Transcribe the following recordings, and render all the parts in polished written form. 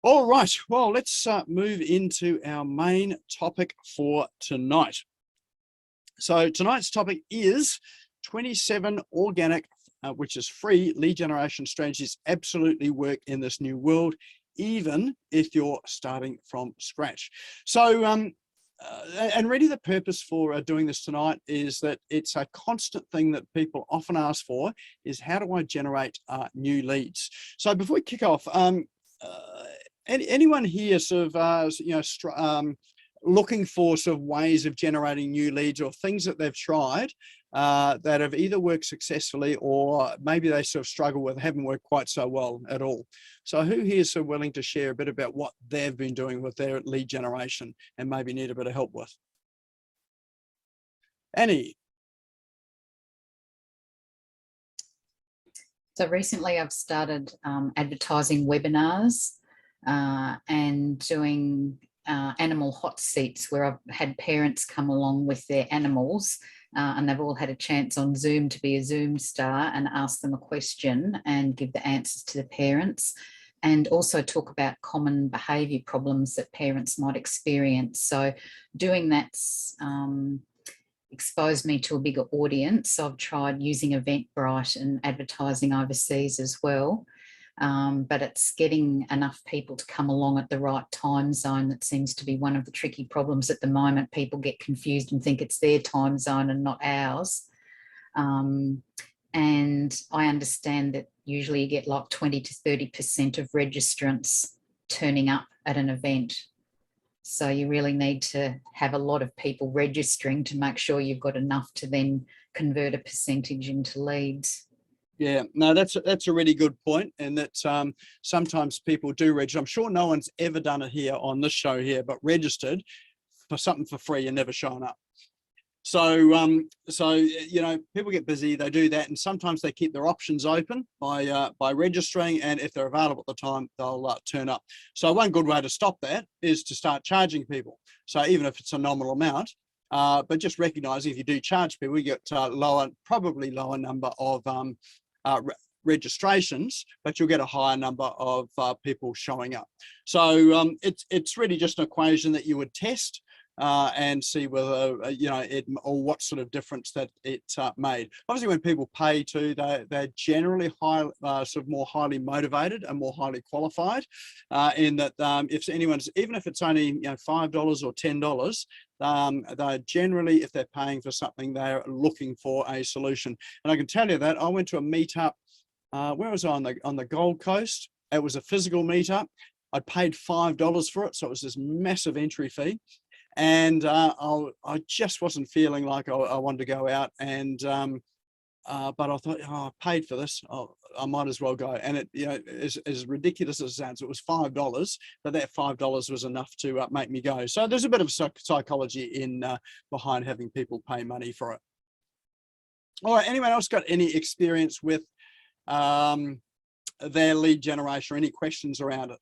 All right, well, let's move into our main topic for tonight. So tonight's topic is 27 organic, which is free lead generation strategies absolutely work in this new world, even if you're starting from scratch. So, and really the purpose for doing this tonight is that it's a constant thing that people often ask for is how do I generate new leads? So before we kick off, anyone here sort of, looking for sort of ways of generating new leads or things that they've tried that have either worked successfully or maybe they sort of struggle with, haven't worked quite so well at all. So who here is so willing to share a bit about what they've been doing with their lead generation and maybe need a bit of help with? Annie? So recently I've started advertising webinars and doing animal hot seats where I've had parents come along with their animals and they've all had a chance on Zoom to be a Zoom star and ask them a question and give the answers to the parents, and also talk about common behaviour problems that parents might experience. So doing that's exposed me to a bigger audience. I've tried using Eventbrite and advertising overseas as well. But it's getting enough people to come along at the right time zone that seems to be one of the tricky problems at the moment. People get confused and think it's their time zone and not ours. And I understand that usually you get like 20 to 30% of registrants turning up at an event. So you really need to have a lot of people registering to make sure you've got enough to then convert a percentage into leads. Yeah, no, that's a really good point, and that sometimes people do register. I'm sure no one's ever done it here on this show here, but registered for something for free and never shown up. So, people get busy, they do that, and sometimes they keep their options open by registering, and if they're available at the time, they'll turn up. So one good way to stop that is to start charging people. So even if it's a nominal amount, but just recognizing if you do charge people, you get probably lower number of registrations, but you'll get a higher number of people showing up. So it's really just an equation that you would test and see whether or what sort of difference that it made. Obviously, when people pay too, they're generally sort of more highly motivated and more highly qualified. In that, if anyone's, even if it's only $5 or $10. They're generally, if they're paying for something, they're looking for a solution. And I can tell you that I went to a meetup. Where was I on the Gold Coast? It was a physical meetup. I paid $5 for it, so it was this massive entry fee. And I just wasn't feeling like I wanted to go out. And but I thought, I paid for this. I might as well go. And it, as ridiculous as it sounds, it was $5, but that $5 was enough to make me go. So there's a bit of psychology in behind having people pay money for it. All right, anyone else got any experience with their lead generation or any questions around it?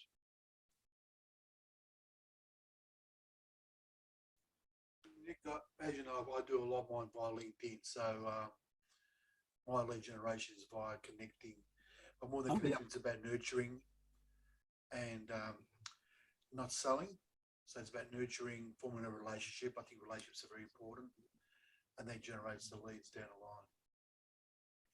Nick, as you know, I do a lot of mine via LinkedIn, so my lead generation is via connecting. But more than connecting, it's about nurturing and not selling. So it's about nurturing, forming a relationship. I think relationships are very important, and that generates the leads down the line.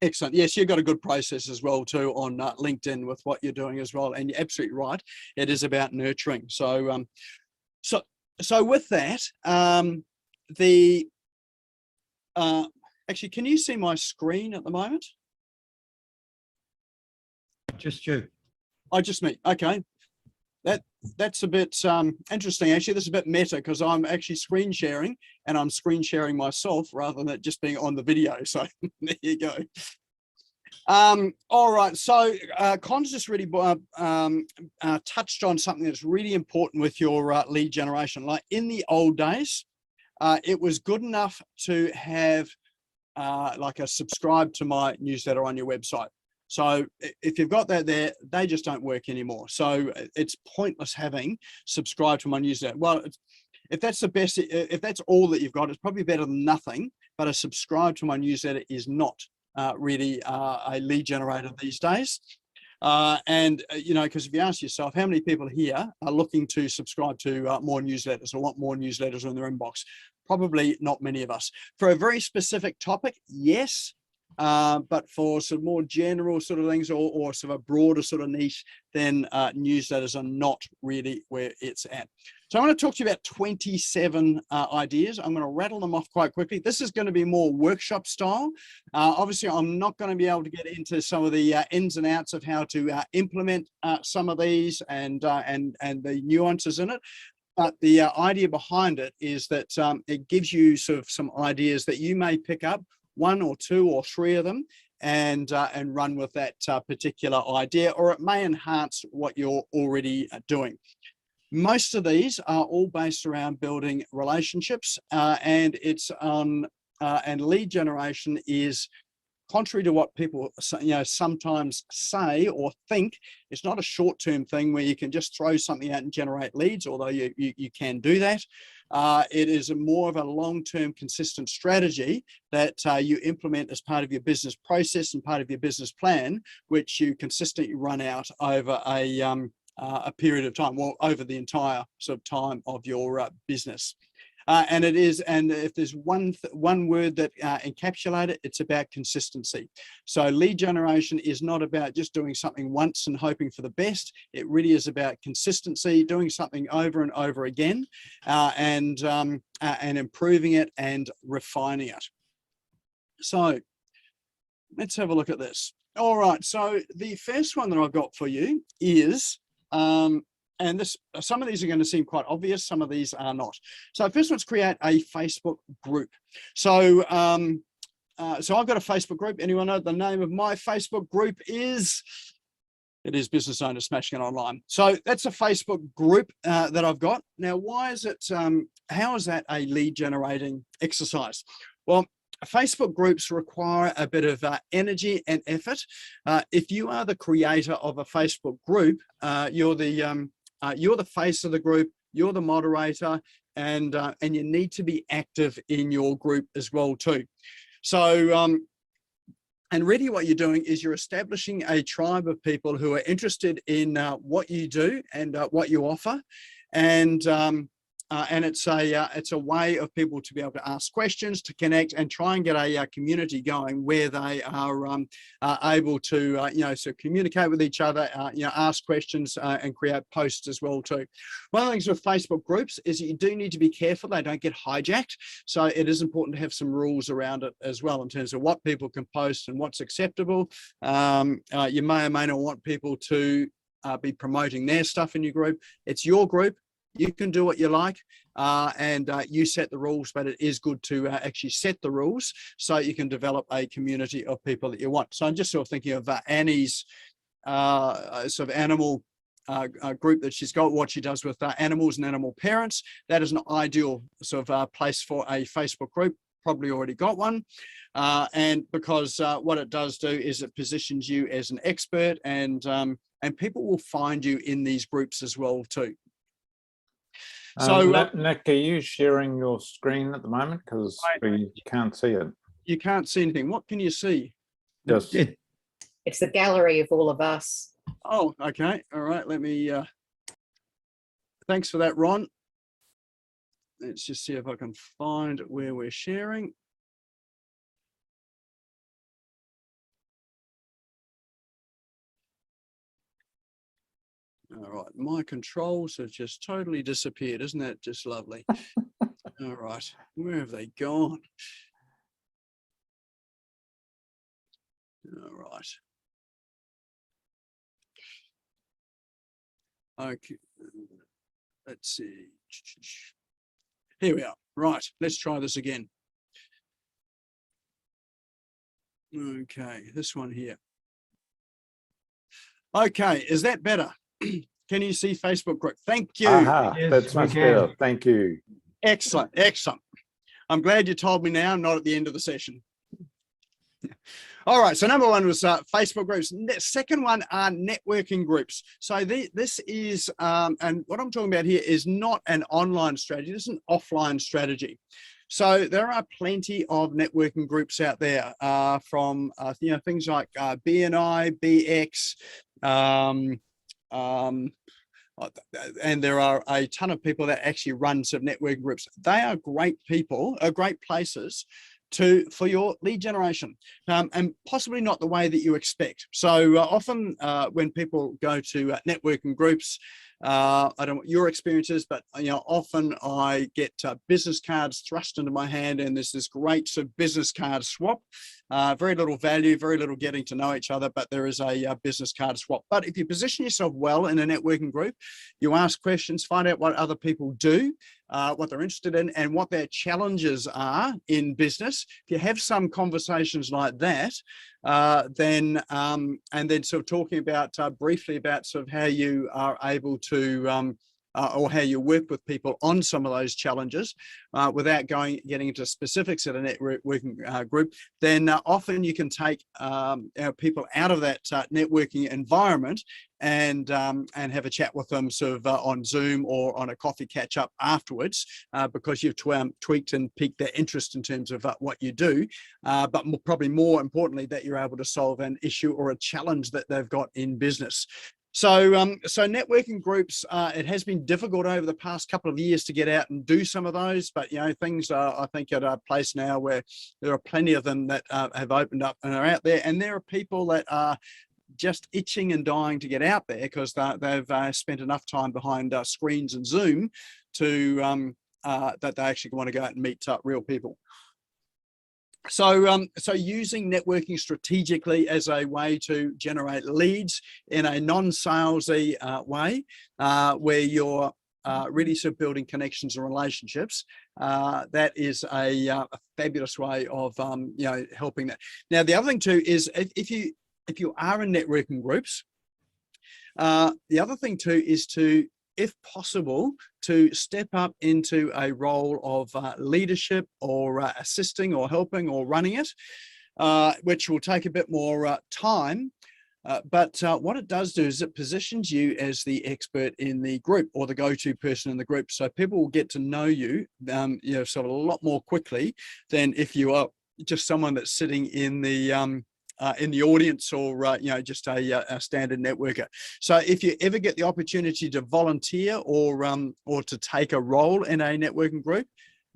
Excellent. Yes, you've got a good process as well too on LinkedIn with what you're doing as well, and you're absolutely right. It is about nurturing. So, so with that, actually, can you see my screen at the moment? Just you. Oh, just me. Okay. That's a bit interesting. Actually, this is a bit meta because I'm actually screen sharing and I'm screen sharing myself rather than it just being on the video. So there you go. All right. So Con's just really touched on something that's really important with your lead generation. Like in the old days, it was good enough to have like a subscribe to my newsletter on your website. So if you've got that there, they just don't work anymore. So it's pointless having subscribe to my newsletter. Well, if that's the best, if that's all that you've got, it's probably better than nothing, but a subscribe to my newsletter is not really a lead generator these days. You know, because if you ask yourself, how many people here are looking to subscribe to more newsletters or want more newsletters in their inbox? Probably not many of us. For a very specific topic, yes. But for some more general sort of things or sort of a broader sort of niche, then newsletters are not really where it's at. So I'm going to talk to you about 27 ideas. I'm going to rattle them off quite quickly. This is going to be more workshop style. Obviously, I'm not going to be able to get into some of the ins and outs of how to implement some of these and the nuances in it. But the idea behind it is that it gives you sort of some ideas that you may pick up, 1 or 2 or 3 of them, and run with that particular idea, or it may enhance what you're already doing. Most of these are all based around building relationships, and it's on and lead generation is contrary to what people sometimes say or think. It's not a short-term thing where you can just throw something out and generate leads, although you can do that. It is more of a long-term consistent strategy that you implement as part of your business process and part of your business plan, which you consistently run out over a period of time, well, over the entire sort of time of your business. And if there's one word that encapsulates it, it's about consistency. So lead generation is not about just doing something once and hoping for the best. It really is about consistency, doing something over and over again, and improving it and refining it. So let's have a look at this. All right, so the first one that I've got for you is and some of these are going to seem quite obvious, some of these are not. So first one's create a Facebook group. So so I've got a Facebook group. Anyone know the name of my Facebook group is? It is Business Owners Smashing It Online. So that's a Facebook group that I've got. Now, why is it, how is that a lead generating exercise? Well, Facebook groups require a bit of energy and effort. If you are the creator of a Facebook group, you're the face of the group, you're the moderator, and you need to be active in your group as well too. So, and really what you're doing is you're establishing a tribe of people who are interested in what you do and what you offer. And it's a way of people to be able to ask questions, to connect, and try and get a community going where they are able to so communicate with each other, ask questions and create posts as well too. One of the things with Facebook groups is that you do need to be careful they don't get hijacked. So it is important to have some rules around it as well in terms of what people can post and what's acceptable. You may or may not want people to be promoting their stuff in your group. It's your group. You can do what you like and you set the rules, but it is good to actually set the rules so you can develop a community of people that you want. So I'm just sort of thinking of Annie's sort of animal group that she's got, what she does with animals and animal parents. That is an ideal sort of place for a Facebook group. Probably already got one. And because what it does do is it positions you as an expert, and people will find you in these groups as well too. So Nick, are you sharing your screen at the moment? Because we can't see it. You can't see anything. What can you see? Just it's the gallery of all of us. Oh, okay. All right. Let me. Thanks for that, Ron. Let's just see if I can find where we're sharing. All right, my controls have just totally disappeared. Isn't that just lovely? All right, where have they gone? All right. Okay, let's see. Here we are. Right, let's try this again. Okay, this one here. Okay, is that better? Can you see Facebook group? Thank you. Yes, that's much better. Thank you. Excellent, excellent. I'm glad you told me now, not at the end of the session. All right, so number one was Facebook groups. The second one are networking groups. So this is, and what I'm talking about here is not an online strategy, this is an offline strategy. So there are plenty of networking groups out there from things like BNI, BX, Um, and there are a ton of people that actually run some networking groups. They are great people, great places for your lead generation, and possibly not the way that you expect. So often when people go to networking groups, I don't know what your experience is, but often I get business cards thrust into my hand, and there's this great sort of business card swap. Very little value, very little getting to know each other, but there is a business card swap. But if you position yourself well in a networking group, you ask questions, find out what other people do, what they're interested in, and what their challenges are in business. If you have some conversations like that, and then sort of talking about briefly about sort of how you are able to or how you work with people on some of those challenges without getting into specifics at a networking group, then often you can take people out of that networking environment and have a chat with them sort of on Zoom or on a coffee catch up afterwards, because you've tweaked and piqued their interest in terms of what you do, but probably more importantly that you're able to solve an issue or a challenge that they've got in business. So networking groups, it has been difficult over the past couple of years to get out and do some of those, but things are, I think, at a place now where there are plenty of them that have opened up and are out there, and there are people that are just itching and dying to get out there because they've spent enough time behind screens and Zoom to that they actually want to go out and meet real people. So using networking strategically as a way to generate leads in a non-salesy way, where you're really sort of building connections and relationships, that is a fabulous way of helping that. Now, the other thing too is if you are in networking groups, the other thing too is to, if possible, to step up into a role of leadership or assisting or helping or running it, which will take a bit more time. But what it does do is it positions you as the expert in the group or the go-to person in the group. So people will get to know you, sort of a lot more quickly than if you are just someone that's sitting in the audience or just a standard networker. So if you ever get the opportunity to volunteer or to take a role in a networking group,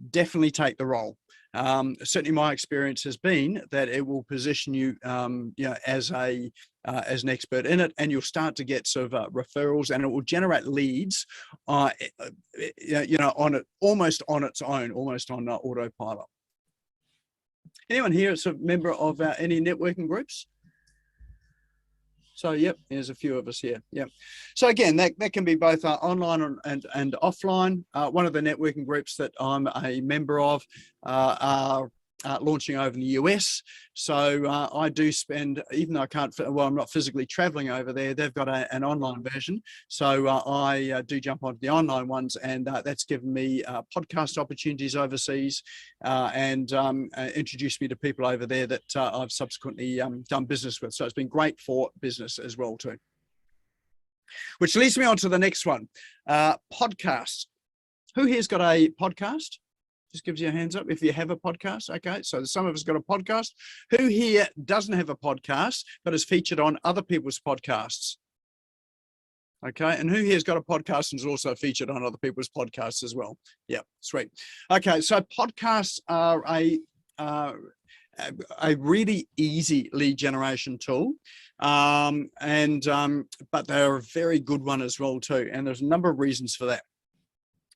definitely take the role. Certainly my experience has been that it will position you as an expert in it, and you'll start to get sort of referrals, and it will generate leads on it, almost on its own, almost on autopilot. Anyone here is a member of any networking groups? So, yep, there's a few of us here. Yep. So again, that can be both online and offline. One of the networking groups that I'm a member of are launching over in the US. So I do spend, even though I can't, well, I'm not physically traveling over there, they've got an online version. So I do jump onto the online ones, and that's given me podcast opportunities overseas and introduced me to people over there that I've subsequently done business with. So it's been great for business as well too. Which leads me on to the next one, podcasts. Who here's got a podcast? Just gives you a hands up if you have a podcast. Okay, so some of us got a podcast. Who here doesn't have a podcast but is featured on other people's podcasts? Okay, and who here's got a podcast and is also featured on other people's podcasts as well? Yeah, sweet. Okay, so podcasts are a really easy lead generation tool, but they're a very good one as well too, and there's a number of reasons for that.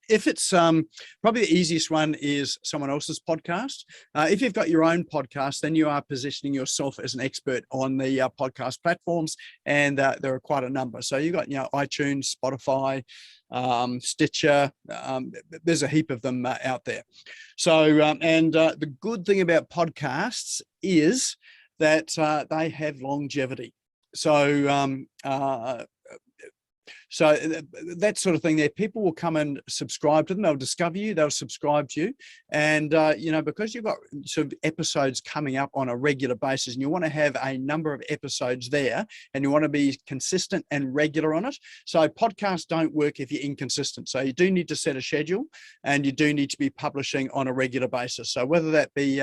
If it's probably the easiest one is someone else's podcast. If you've got your own podcast, then you are positioning yourself as an expert on the podcast platforms, and there are quite a number. So you've got iTunes, Spotify, Stitcher. There's a heap of them out there. So the good thing about podcasts is that they have longevity. So that sort of thing there, people will come and subscribe to them. They'll discover you, they'll subscribe to you. And, because you've got sort of episodes coming up on a regular basis, and you want to have a number of episodes there, and you want to be consistent and regular on it. So podcasts don't work if you're inconsistent. So you do need to set a schedule, and you do need to be publishing on a regular basis. So whether that be,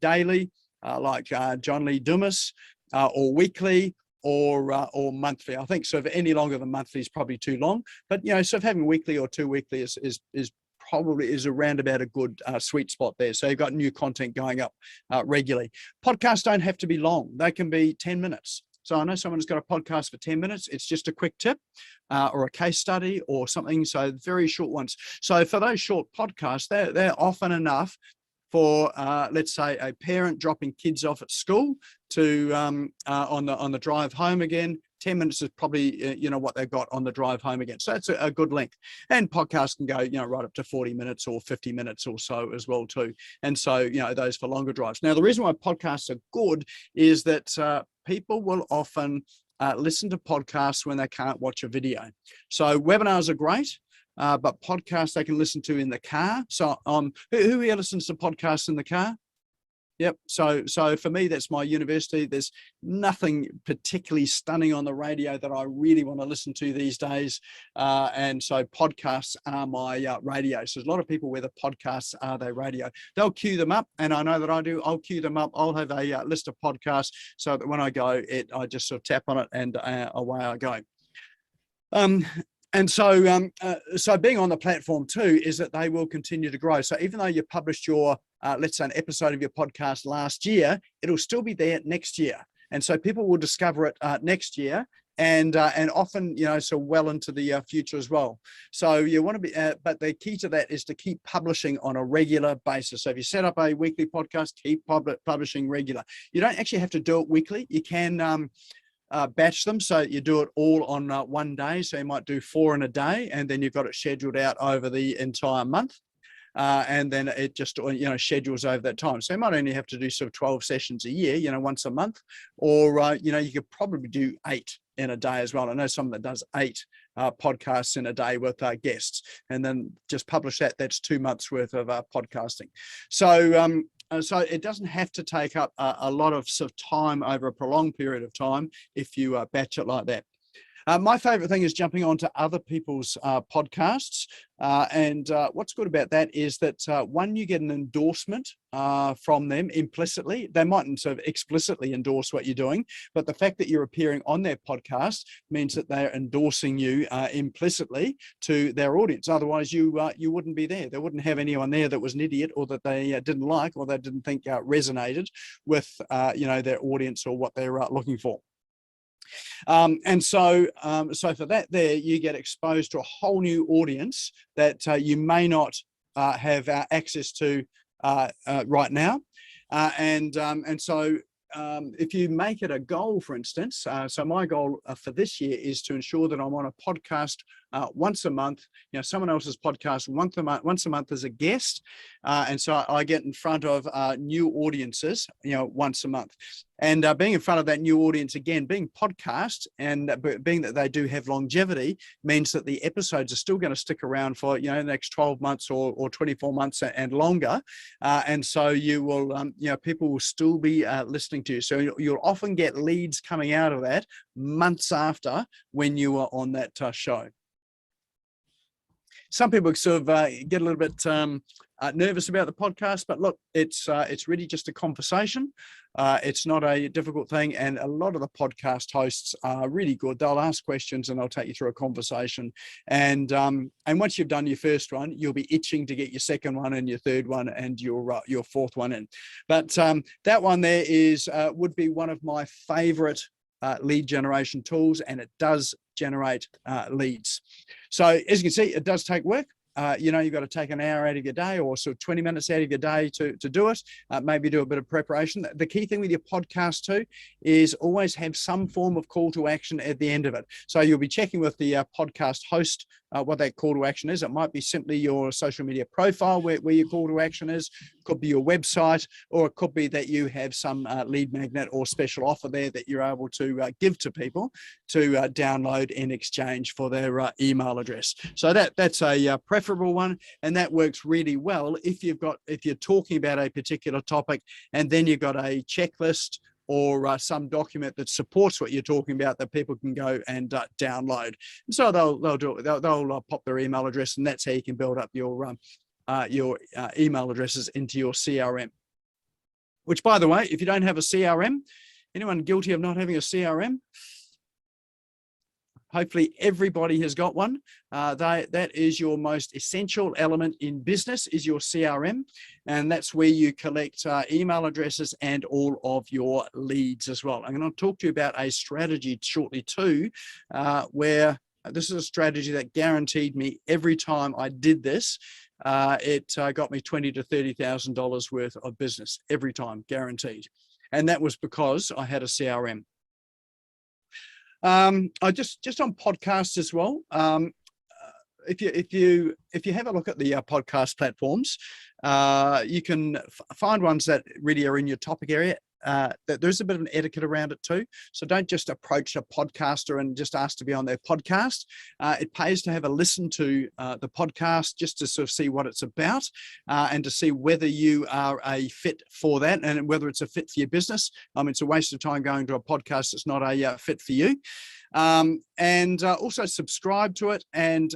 daily, like John Lee Dumas, or weekly, or monthly. I think sort of any longer than monthly is probably too long, but sort of having weekly or 2 weekly is probably around about a good sweet spot there. So you've got new content going up regularly. Podcasts don't have to be long. They can be 10 minutes. So I know someone's got a podcast for 10 minutes. It's just a quick tip or a case study or something. So very short ones. So for those short podcasts, they're often enough for, let's say, a parent dropping kids off at school to on the drive home again. 10 minutes is probably, what they've got on the drive home again. So that's a good length. And podcasts can go, right up to 40 minutes or 50 minutes or so as well too. And so, those for longer drives. Now, the reason why podcasts are good is that people will often listen to podcasts when they can't watch a video. So webinars are great. But podcasts they can listen to in the car. So who here listens to podcasts in the car? Yep. So for me, that's my university. There's nothing particularly stunning on the radio that I really want to listen to these days. And so podcasts are my radio. So there's a lot of people where the podcasts are their radio. They'll queue them up. And I know that I do. I'll queue them up. I'll have a list of podcasts so that when I go, I just sort of tap on it and away I go. And so, so being on the platform too is that they will continue to grow. So even though you published your, let's say, an episode of your podcast last year, it'll still be there next year. And so people will discover it next year, and often, so well into the future as well. So you want to be, but the key to that is to keep publishing on a regular basis. So if you set up a weekly podcast, keep publishing regular. You don't actually have to do it weekly. You can batch them, so you do it all on one day. So you might do 4 in a day, and then you've got it scheduled out over the entire month, and then it just schedules over that time. So you might only have to do sort of 12 sessions a year, once a month, or you could probably do 8 in a day as well. I know someone that does 8 podcasts in a day with guests, and then just publish that. That's 2 months worth of podcasting. So it doesn't have to take up a lot of sort of time over a prolonged period of time if you batch it like that. My favorite thing is jumping onto other people's podcasts. And what's good about that is that one, you get an endorsement from them implicitly. They mightn't sort of explicitly endorse what you're doing, but the fact that you're appearing on their podcast means that they're endorsing you implicitly to their audience. Otherwise, you wouldn't be there. They wouldn't have anyone there that was an idiot or that they didn't like or they didn't think resonated with their audience or what they're looking for. And so for that there, you get exposed to a whole new audience that you may not have access to right now. And so if you make it a goal, for instance, so my goal for this year is to ensure that I'm on a podcast once a month, someone else's podcast once a month as a guest. And so I get in front of new audiences, once a month. And being in front of that new audience, again, being podcast and being that they do have longevity means that the episodes are still going to stick around for, the next 12 months or 24 months and longer. And so you will, people will still be listening to you. So you'll often get leads coming out of that months after when you are on that show. Some people sort of get a little bit nervous about the podcast, but look, it's really just a conversation. It's not a difficult thing, and a lot of the podcast hosts are really good. They'll ask questions and they'll take you through a conversation. And once you've done your first one, you'll be itching to get your second one and your third one and your fourth one in. But that one there would be one of my favorite lead generation tools, and it does generate leads. So as you can see, it does take work. You've got to take an hour out of your day or sort of 20 minutes out of your day to do it. Maybe do a bit of preparation. The key thing with your podcast too is always have some form of call to action at the end of it. So you'll be checking with the podcast host what that call to action is. It might be simply your social media profile where your call to action is. It could be your website, or it could be that you have some lead magnet or special offer there that you're able to give to people to download in exchange for their email address. So that's a preferable one, and that works really well if you're talking about a particular topic and then you've got a checklist or some document that supports what you're talking about that people can go and download. And so they'll pop their email address, and that's how you can build up your email addresses into your CRM. Which, by the way, if you don't have a CRM, Anyone guilty of not having a CRM? Hopefully everybody has got one. That is your most essential element in business, is your CRM. And that's where you collect email addresses and all of your leads as well. I'm going to talk to you about a strategy shortly too, where this is a strategy that guaranteed me every time I did this, it got me $20,000 to $30,000 worth of business every time, guaranteed. And that was because I had a CRM. I just on podcasts as well. If you have a look at the podcast platforms, you can find ones that really are in your topic area. That there's a bit of an etiquette around it too. So don't just approach a podcaster and just ask to be on their podcast. It pays to have a listen to the podcast just to sort of see what it's about and to see whether you are a fit for that and whether it's a fit for your business. It's a waste of time going to a podcast that's not a fit for you. And also subscribe to it. And,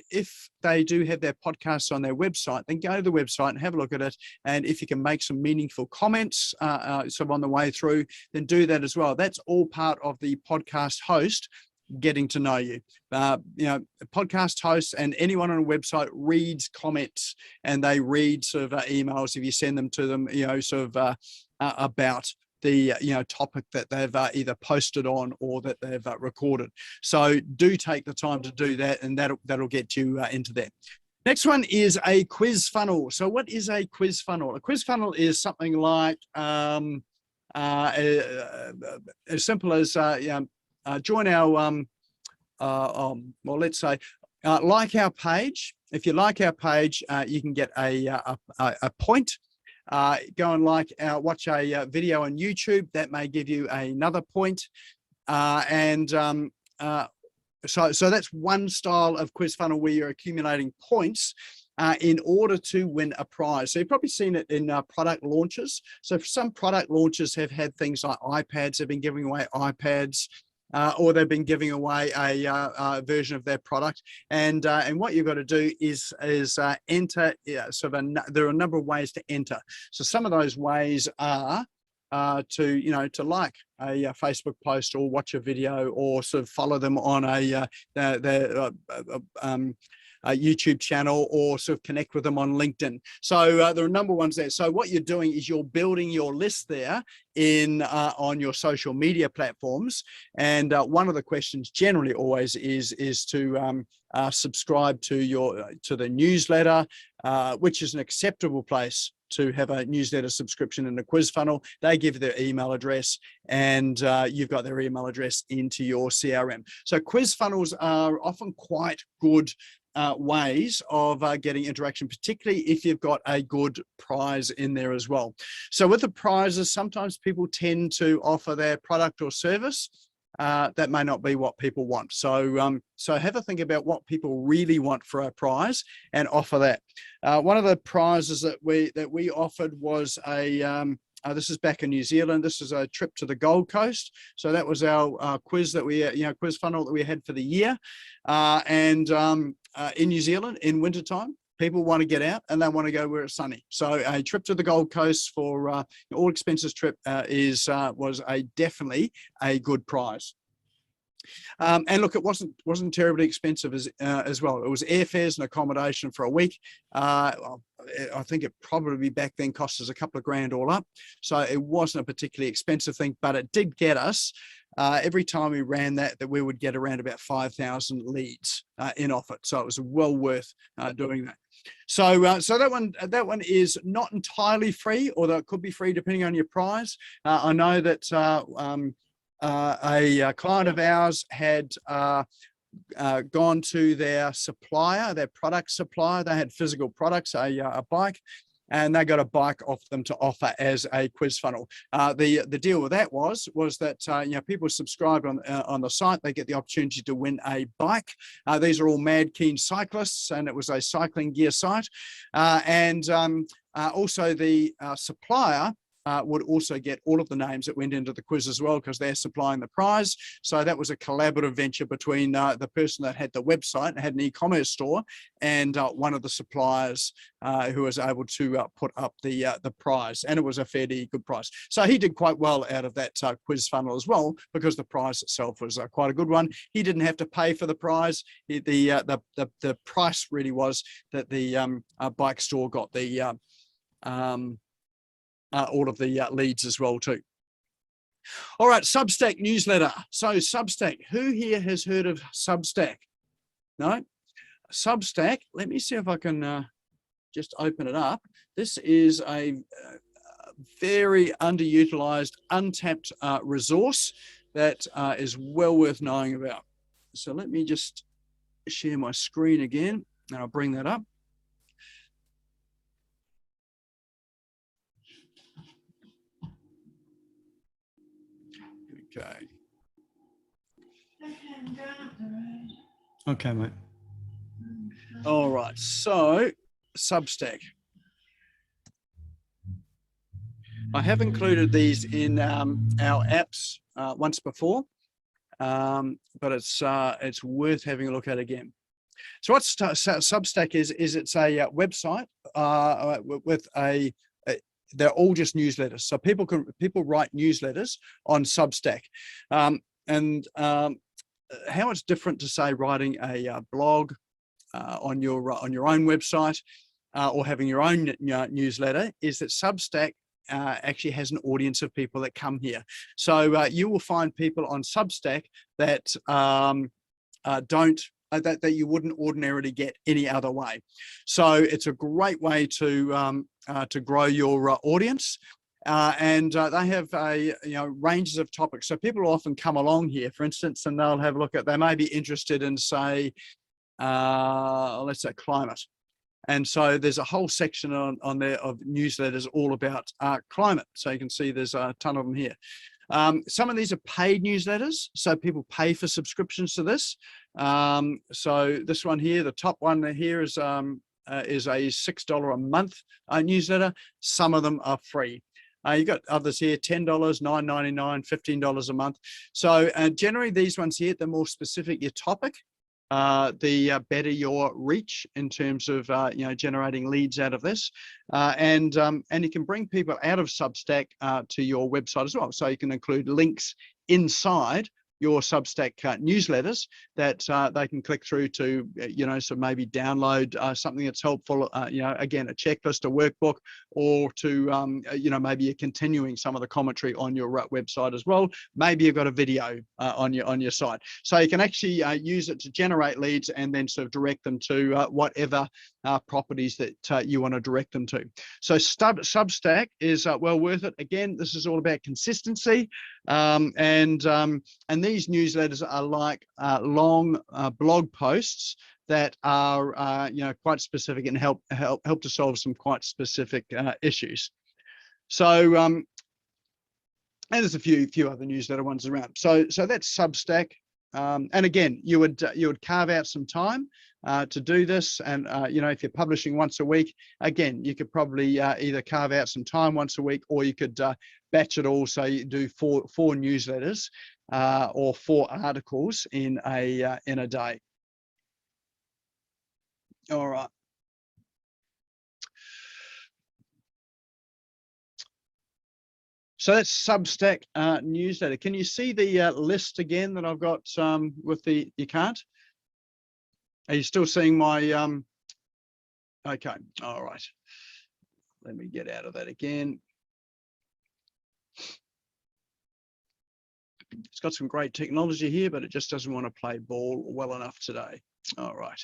if they do have their podcasts on their website, then go to the website and have a look at it. And if you can make some meaningful comments sort of on the way through, then do that as well. That's all part of the podcast host getting to know you. Podcast hosts and anyone on a website reads comments, and they read sort of emails if you send them to them, about the topic that they've either posted on or that they've recorded. So do take the time to do that, and that'll get you into that. Next one is a quiz funnel. So what is a quiz funnel? A quiz funnel is something like as simple as join our let's say like our page. If you like our page, you can get a point. Go and watch a video on YouTube, that may give you another point. So that's one style of quiz funnel where you're accumulating points in order to win a prize. So you've probably seen it in product launches. So some product launches have had things like iPads, they've been giving away iPads. Or they've been giving away a version of their product, and what you've got to do is enter. There are a number of ways to enter. So some of those ways are to like a Facebook post or watch a video or sort of follow them on a YouTube channel or sort of connect with them on LinkedIn. So there are a number of ones there. So what you're doing is you're building your list there on your social media platforms. And one of the questions generally always is to subscribe to the newsletter, which is an acceptable place to have a newsletter subscription and a quiz funnel. They give their email address, and you've got their email address into your CRM. So quiz funnels are often quite good ways of getting interaction, particularly if you've got a good prize in there as well. So with the prizes, sometimes people tend to offer their product or service that may not be what people want. So have a think about what people really want for a prize and offer that. One of the prizes that we offered was this is back in New Zealand. This is a trip to the Gold Coast. So that was our quiz that quiz funnel that we had for the year. In New Zealand in wintertime, people want to get out and they want to go where it's sunny. So a trip to the Gold Coast for all expenses trip was definitely a good prize. And look, it wasn't terribly expensive as well. It was airfares and accommodation for a week. I think it probably back then cost us a couple of grand all up. So it wasn't a particularly expensive thing, but it did get us every time we ran that we would get around about 5,000 leads in off it. So it was well worth doing that. So that one is not entirely free, although it could be free depending on your prize. I know that a client of ours had gone to their supplier, their product supplier. They had physical products, a bike, and they got a bike off them to offer as a quiz funnel. The deal with that was that people subscribed on the site, they get the opportunity to win a bike. These are all mad keen cyclists, and it was a cycling gear site. Also the supplier would also get all of the names that went into the quiz as well, because they're supplying the prize. So that was a collaborative venture between the person that had the website and had an e-commerce store and one of the suppliers who was able to put up the prize, and it was a fairly good prize. So he did quite well out of that quiz funnel as well, because the prize itself was quite a good one. He didn't have to pay for the prize. The price really was that the bike store got the all of the leads as well too. All right, Substack newsletter. So Substack, who here has heard of Substack? No? Substack, let me see if I can just open it up. This is a very underutilized, untapped resource that is well worth knowing about. So let me just share my screen again, and I'll bring that up. Okay. Okay, mate. All right, so Substack. I have included these in our apps once before, but it's worth having a look at again. So what Substack is it's a website with they're all just newsletters. So people write newsletters on Substack, and how it's different to say writing a blog on your own website or having your own newsletter is that Substack actually has an audience of people that come here. So you will find people on Substack that that you wouldn't ordinarily get any other way. So it's a great way to grow your audience. And they have ranges of topics. So people often come along here, for instance, and they'll have a look at, they may be interested in, say, let's say climate. And so there's a whole section on there of newsletters all about climate. So you can see there's a ton of them here. Some of these are paid newsletters, so people pay for subscriptions to this. So this one here, the top one here is a $6 a month newsletter. Some of them are free. You've got others here, $10, $9.99, $15 a month. So generally these ones here, the more specific your topic, the better your reach in terms of generating leads out of this, and you can bring people out of Substack to your website as well. So you can include links inside your Substack newsletters that they can click through to, so maybe download something that's helpful, again, a checklist, a workbook, or to, maybe you're continuing some of the commentary on your website as well. Maybe you've got a video on your site. So you can actually use it to generate leads and then sort of direct them to whatever properties that you want to direct them to. So Substack is well worth it. Again, this is all about consistency, and these newsletters are like long blog posts that are quite specific and help to solve some quite specific issues. So and there's a few other newsletter ones around. So that's Substack. And again, you would carve out some time to do this, and if you're publishing once a week, again, you could probably either carve out some time once a week, or you could batch it all, so you do four newsletters or 4 articles in a day. All right. So that's Substack newsletter. Can you see the list again that I've got with the, you can't? Are you still seeing my, okay, all right. Let me get out of that again. It's got some great technology here, but it just doesn't want to play ball well enough today. All right.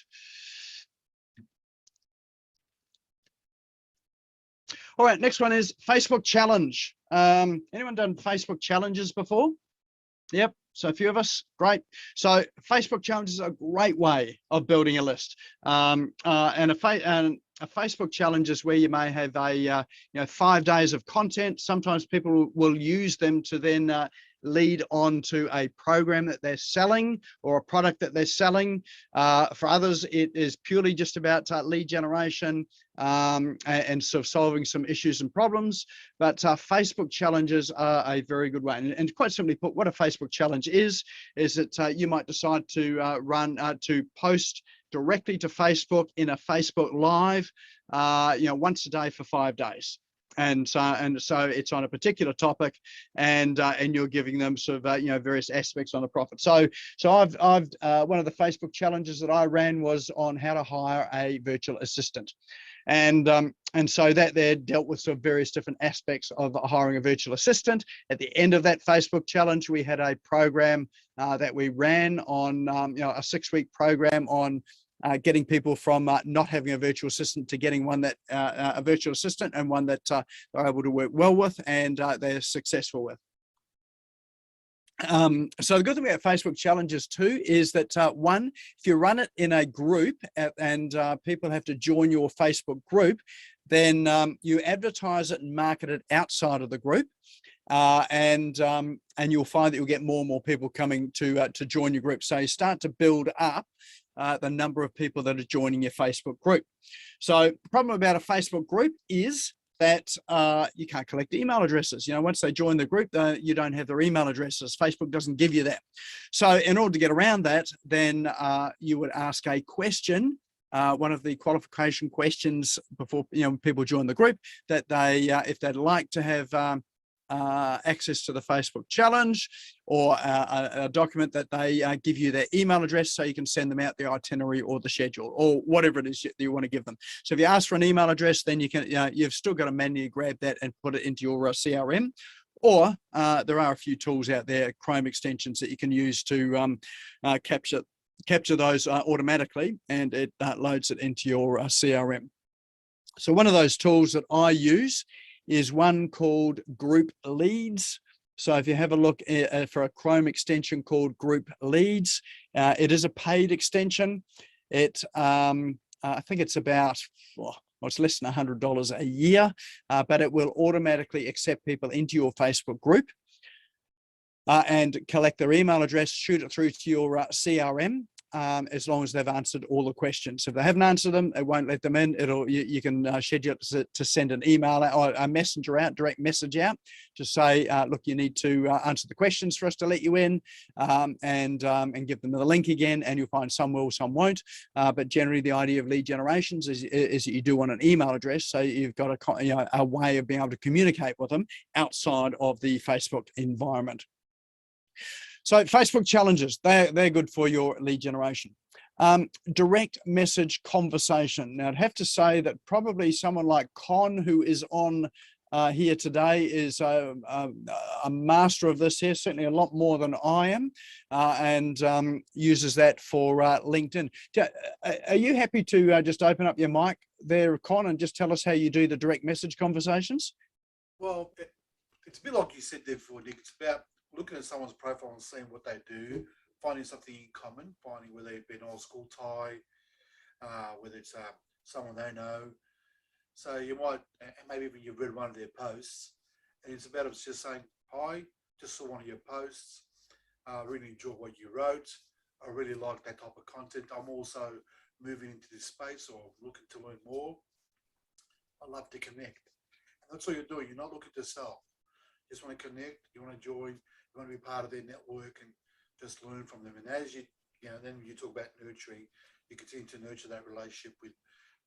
All right, next one is Facebook challenge. Anyone done Facebook challenges before? Yep, so a few of us, great. So Facebook challenges are a great way of building a list. And a Facebook challenge is where you may have a 5 days of content. Sometimes people will use them to then lead on to a program that they're selling or a product that they're selling. For others, it is purely just about lead generation and sort of solving some issues and problems. But Facebook challenges are a very good way. And quite simply put, what a Facebook challenge is that you might decide to to post directly to Facebook in a Facebook Live, once a day for 5 days. And so it's on a particular topic, and you're giving them sort of various aspects on the profit. So I've one of the Facebook challenges that I ran was on how to hire a virtual assistant, and so that there dealt with sort of various different aspects of hiring a virtual assistant. At the end of that Facebook challenge, we had a program that we ran on a 6-week program on getting people from not having a virtual assistant to getting one that a virtual assistant, and one that they're able to work well with and they're successful with. So the good thing about Facebook challenges too is that one, if you run it in a group and people have to join your Facebook group, then you advertise it and market it outside of the group. And you'll find that you'll get more and more people coming to join your group. So you start to build up the number of people that are joining your Facebook group. So the problem about a Facebook group is that you can't collect email addresses. Once they join the group, you don't have their email addresses. Facebook doesn't give you that. So in order to get around that, then you would ask a question. One of the qualification questions before people join the group, that they, if they'd like to have access to the Facebook challenge, or a document that they give you their email address so you can send them out the itinerary or the schedule or whatever it is that you want to give them. So if you ask for an email address, then you can, you've still got to manually grab that and put it into your CRM. Or there are a few tools out there, Chrome extensions, that you can use to capture those automatically, and it loads it into your CRM. So one of those tools that I use is one called Group Leads. So if you have a look for a Chrome extension called Group Leads, it is a paid extension. It I think it's about, well, it's less than $100 a year, but it will automatically accept people into your Facebook group and collect their email address, shoot it through to your CRM. As long as they've answered all the questions. If they haven't answered them, it won't let them in. You can schedule to send an email out, or a messenger out, direct message out, to say, look, you need to answer the questions for us to let you in, and give them the link again. And you'll find some will, some won't. But generally, the idea of lead generations is that you do want an email address, so you've got a way of being able to communicate with them outside of the Facebook environment. So Facebook challenges, they're good for your lead generation. Direct message conversation. Now I'd have to say that probably someone like Con, who is on here today, is a master of this here, certainly a lot more than I am, and uses that for LinkedIn. Are you happy to just open up your mic there, Con, and just tell us how you do the direct message conversations? Well, it's a bit like you said there before, Nick. It's about looking at someone's profile and seeing what they do, finding something in common, finding whether they've been old school tie, whether it's someone they know. So you might, and maybe even you've read one of their posts, and it's about just saying, hi, just saw one of your posts, really enjoyed what you wrote, I really like that type of content. I'm also moving into this space or looking to learn more. I love to connect. And that's all you're doing. You're not looking to sell. You just want to connect, you want to join, you want to be part of their network and just learn from them. And as then you talk about nurturing, you continue to nurture that relationship with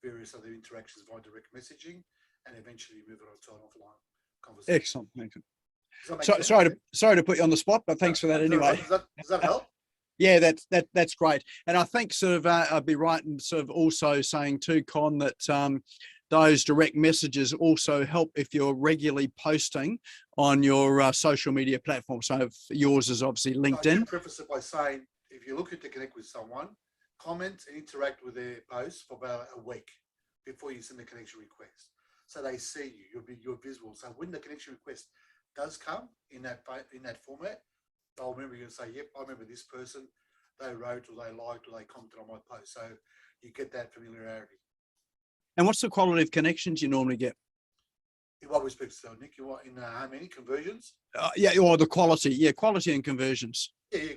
various other interactions via direct messaging, and eventually move it on to an offline conversation. Excellent. Sorry to put you on the spot, but thanks for that anyway. Does that help? Yeah, that's great. And I think sort of I'd be right in sort of also saying too, Con, that those direct messages also help if you're regularly posting on your social media platform. So if yours is obviously LinkedIn. I preface it by saying, if you're looking to connect with someone, comment and interact with their posts for about a week before you send the connection request, so they see you. You're visible. So when the connection request does come in that format, they'll remember you and say, "Yep, I remember this person. They wrote, or they liked, or they commented on my post." So you get that familiarity. And what's the quality of connections you normally get? In what respect, so Nick? You want in how many conversions? Yeah, or the quality. Yeah, quality and conversions. Yeah,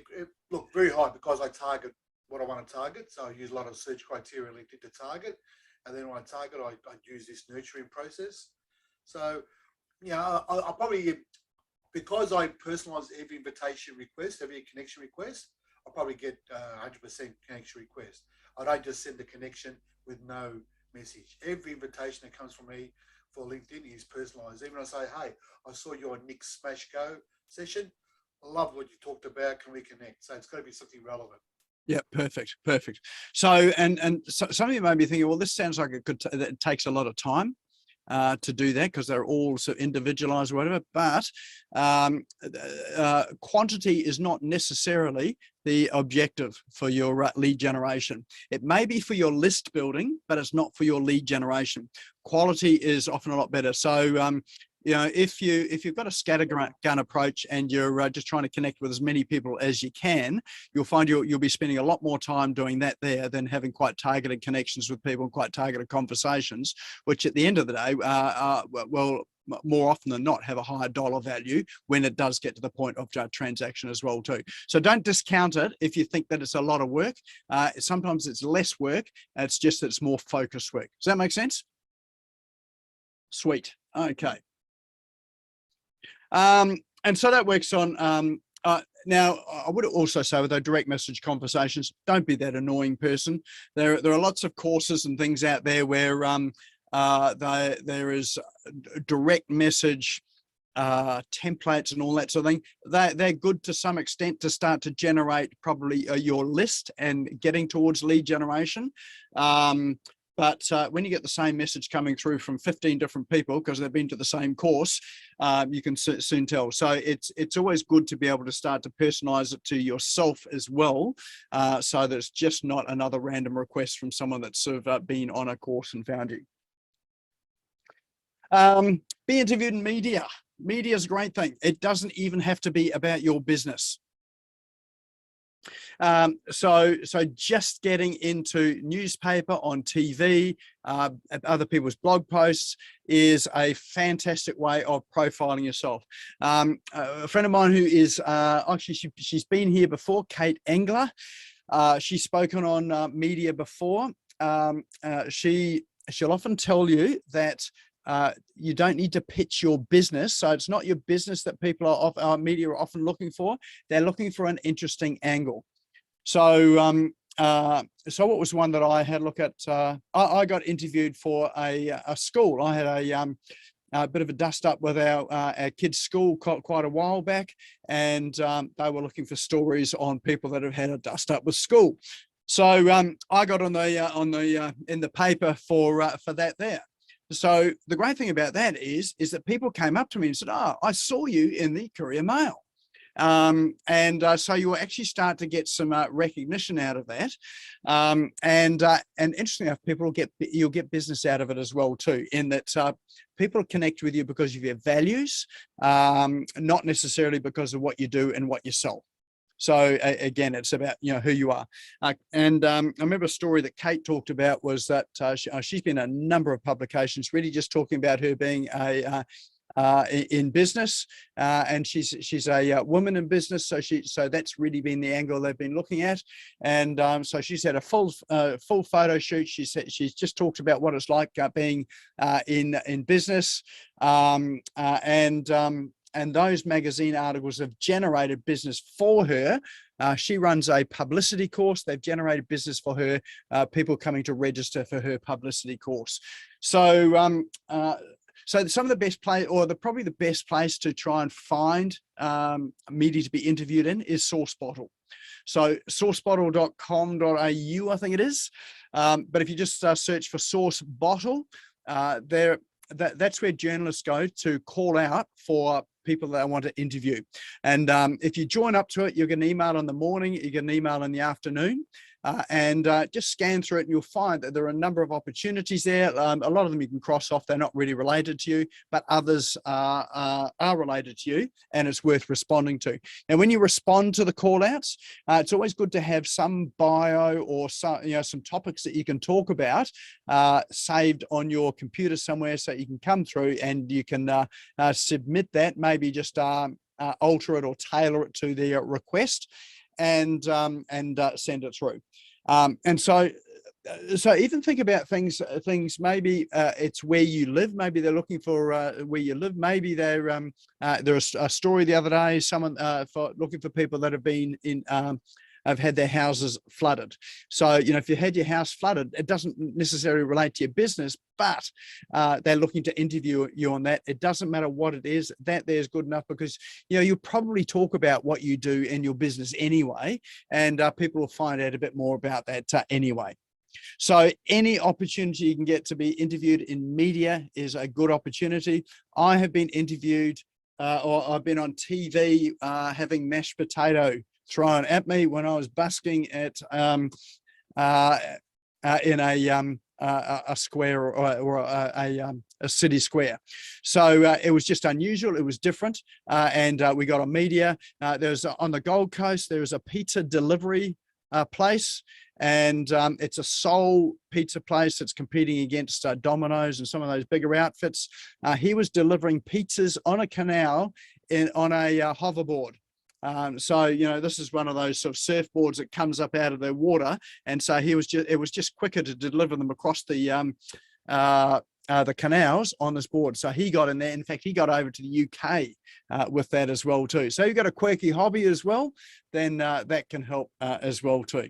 look, very high because I target what I want to target. So I use a lot of search criteria linked to target. And then when I target, I use this nurturing process. So, yeah, I'll probably, because I personalize every invitation request, every connection request, I'll probably get 100% connection request. I don't just send the connection with no message. Every invitation that comes from me for LinkedIn is personalized. Even I say, hey, I saw your Nick Smash Go session. I love what you talked about. Can we connect? So it's got to be something relevant. Yeah, perfect, perfect. So, and so some of you may be thinking, well, this sounds like it takes a lot of time to do that because they're all so individualized or whatever, but quantity is not necessarily the objective for your lead generation. It may be for your list building, but it's not for your lead generation. Quality is often a lot better. So, you know, if you've got a scattergun approach and you're just trying to connect with as many people as you can, you'll find you'll be spending a lot more time doing that there than having quite targeted connections with people and quite targeted conversations, which at the end of the day, well, more often than not, have a higher dollar value when it does get to the point of transaction as well too. So don't discount it if you think that it's a lot of work. Sometimes it's less work. It's just that it's more focused work. Does that make sense? Sweet. Okay. And so that works on, now I would also say with our direct message conversations, don't be that annoying person. There are lots of courses and things out there where there is direct message templates and all that sort of thing. They're good to some extent to start to generate probably your list and getting towards lead generation. But when you get the same message coming through from 15 different people because they've been to the same course, you can soon tell. So it's always good to be able to start to personalize it to yourself as well, so that it's just not another random request from someone that's sort of been on a course and found you. Be interviewed in media. Media is a great thing. It doesn't even have to be about your business. So just getting into newspaper, on TV, other people's blog posts is a fantastic way of profiling yourself. A friend of mine who is actually she's been here before, Kate Engler. She's spoken on media before. She'll often tell you that you don't need to pitch your business. So it's not your business that people media are often looking for. They're looking for an interesting angle. So, so what was one that I had a look at? I got interviewed for a school. I had a bit of a dust up with our kids' school quite a while back, and they were looking for stories on people that have had a dust up with school. So I got in the paper for that there. So the great thing about that is that people came up to me and said, "Oh, I saw you in the Courier Mail." So you will actually start to get some recognition out of that, and interestingly enough, you'll get business out of it as well too. In that people connect with you because of your values, not necessarily because of what you do and what you sell. So again, it's about who you are. And I remember a story that Kate talked about was that she's been in a number of publications, really just talking about her being in business, and she's a woman in business, so that's really been the angle they've been looking at. And so she's had a full photo shoot. She's just talked about what it's like being in business, and those magazine articles have generated business for her. She runs a publicity course. They've generated business for her, people coming to register for her publicity course. So so some of the best probably the best place to try and find media to be interviewed in is SourceBottle. So sourcebottle.com.au, I think it is. But if you just search for SourceBottle, that's where journalists go to call out for people that I want to interview. And if you join up to it, you'll get an email in the morning, you get an email in the afternoon. and just scan through it, and you'll find that there are a number of opportunities there. A lot of them you can cross off, they're not really related to you, but others are related to you, and it's worth responding to. And when you respond to the call outs, it's always good to have some bio or some topics that you can talk about saved on your computer somewhere, so you can come through and you can submit that, maybe just alter it or tailor it to the request, and send it through. And so even think about things maybe it's where you live. Maybe they're looking for where you live. Maybe they're there was a story the other day, someone looking for people that have been in have had their houses flooded. So, if you had your house flooded, it doesn't necessarily relate to your business, but they're looking to interview you on that. It doesn't matter what it is, that there's good enough, because, you'll probably talk about what you do in your business anyway, and people will find out a bit more about that anyway. So any opportunity you can get to be interviewed in media is a good opportunity. I have been interviewed or I've been on TV having mashed potato thrown at me when I was busking at in a square or a city square. So it was just unusual. It was different, and we got on media. There's on the Gold Coast. There was a pizza delivery place, and it's a soul pizza place that's competing against Domino's and some of those bigger outfits. He was delivering pizzas on a canal on a hoverboard. So this is one of those sort of surfboards that comes up out of the water, and so it was just quicker to deliver them across the canals on this board. So he got in there. In fact, he got over to the UK with that as well too. So you've got a quirky hobby as well, then that can help as well too.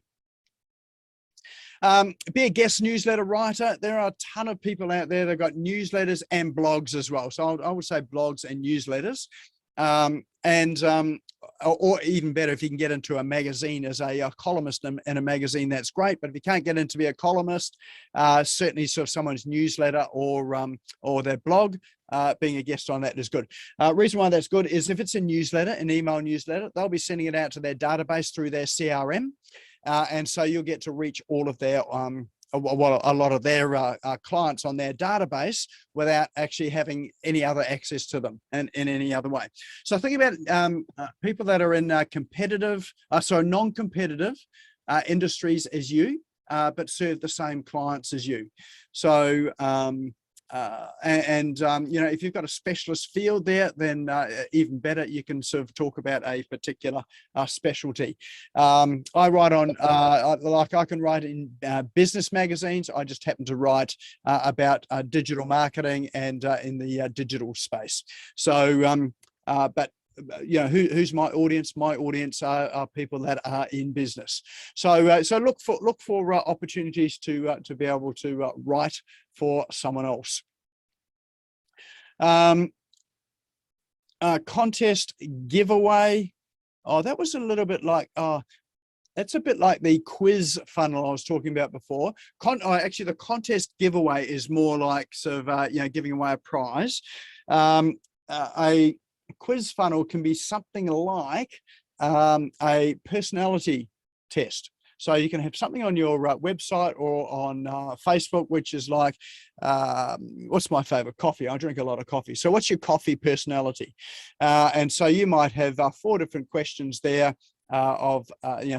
Be a guest newsletter writer. There are a ton of people out there that got newsletters and blogs as well. So I would say blogs and newsletters. Or even better, if you can get into a magazine as a columnist in a magazine, that's great. But if you can't get into be a columnist, certainly sort of someone's newsletter or their blog, being a guest on that is good. Reason why that's good is if it's a newsletter, an email newsletter, they'll be sending it out to their database through their CRM. And so you'll get to reach all of their a lot of their clients on their database without actually having any other access to them in any other way. So think about people that are in non-competitive industries as you, but serve the same clients as you. So if you've got a specialist field there, then even better, you can sort of talk about a particular specialty. I write on I can write in business magazines. I just happen to write about digital marketing and in the digital space. So but who's my audience? My audience are people that are in business. So look for opportunities to be able to write for someone else. Contest giveaway. Oh, that was a little bit like that's a bit like the quiz funnel I was talking about before. Actually, the contest giveaway is more like sort of giving away a prize. A quiz funnel can be something like a personality test. So you can have something on your website or on Facebook, which is like, what's my favorite coffee? I drink a lot of coffee. So what's your coffee personality? And so you might have 4 different questions there of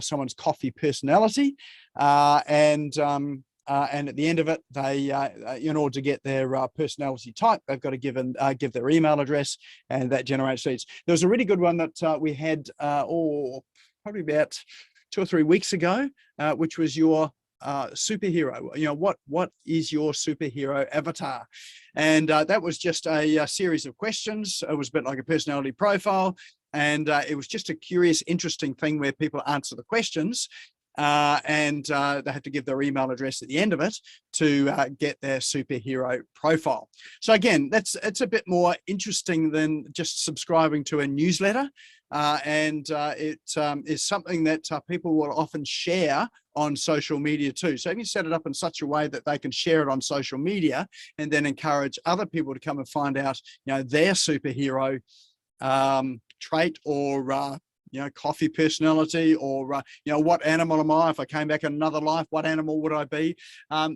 someone's coffee personality, and at the end of it, they, in order to get their personality type, they've got to give their email address, and that generates leads. There was a really good one that we had, probably about 2 or 3 weeks ago, which was your superhero. What is your superhero avatar? And that was just a series of questions. It was a bit like a personality profile, and it was just a curious, interesting thing where people answer the questions. And they have to give their email address at the end of it to get their superhero profile. So again, it's a bit more interesting than just subscribing to a newsletter, and it is something that people will often share on social media too. So if you set it up in such a way that they can share it on social media and then encourage other people to come and find out, their superhero trait or coffee personality, or what animal am I? If I came back in another life, what animal would I be?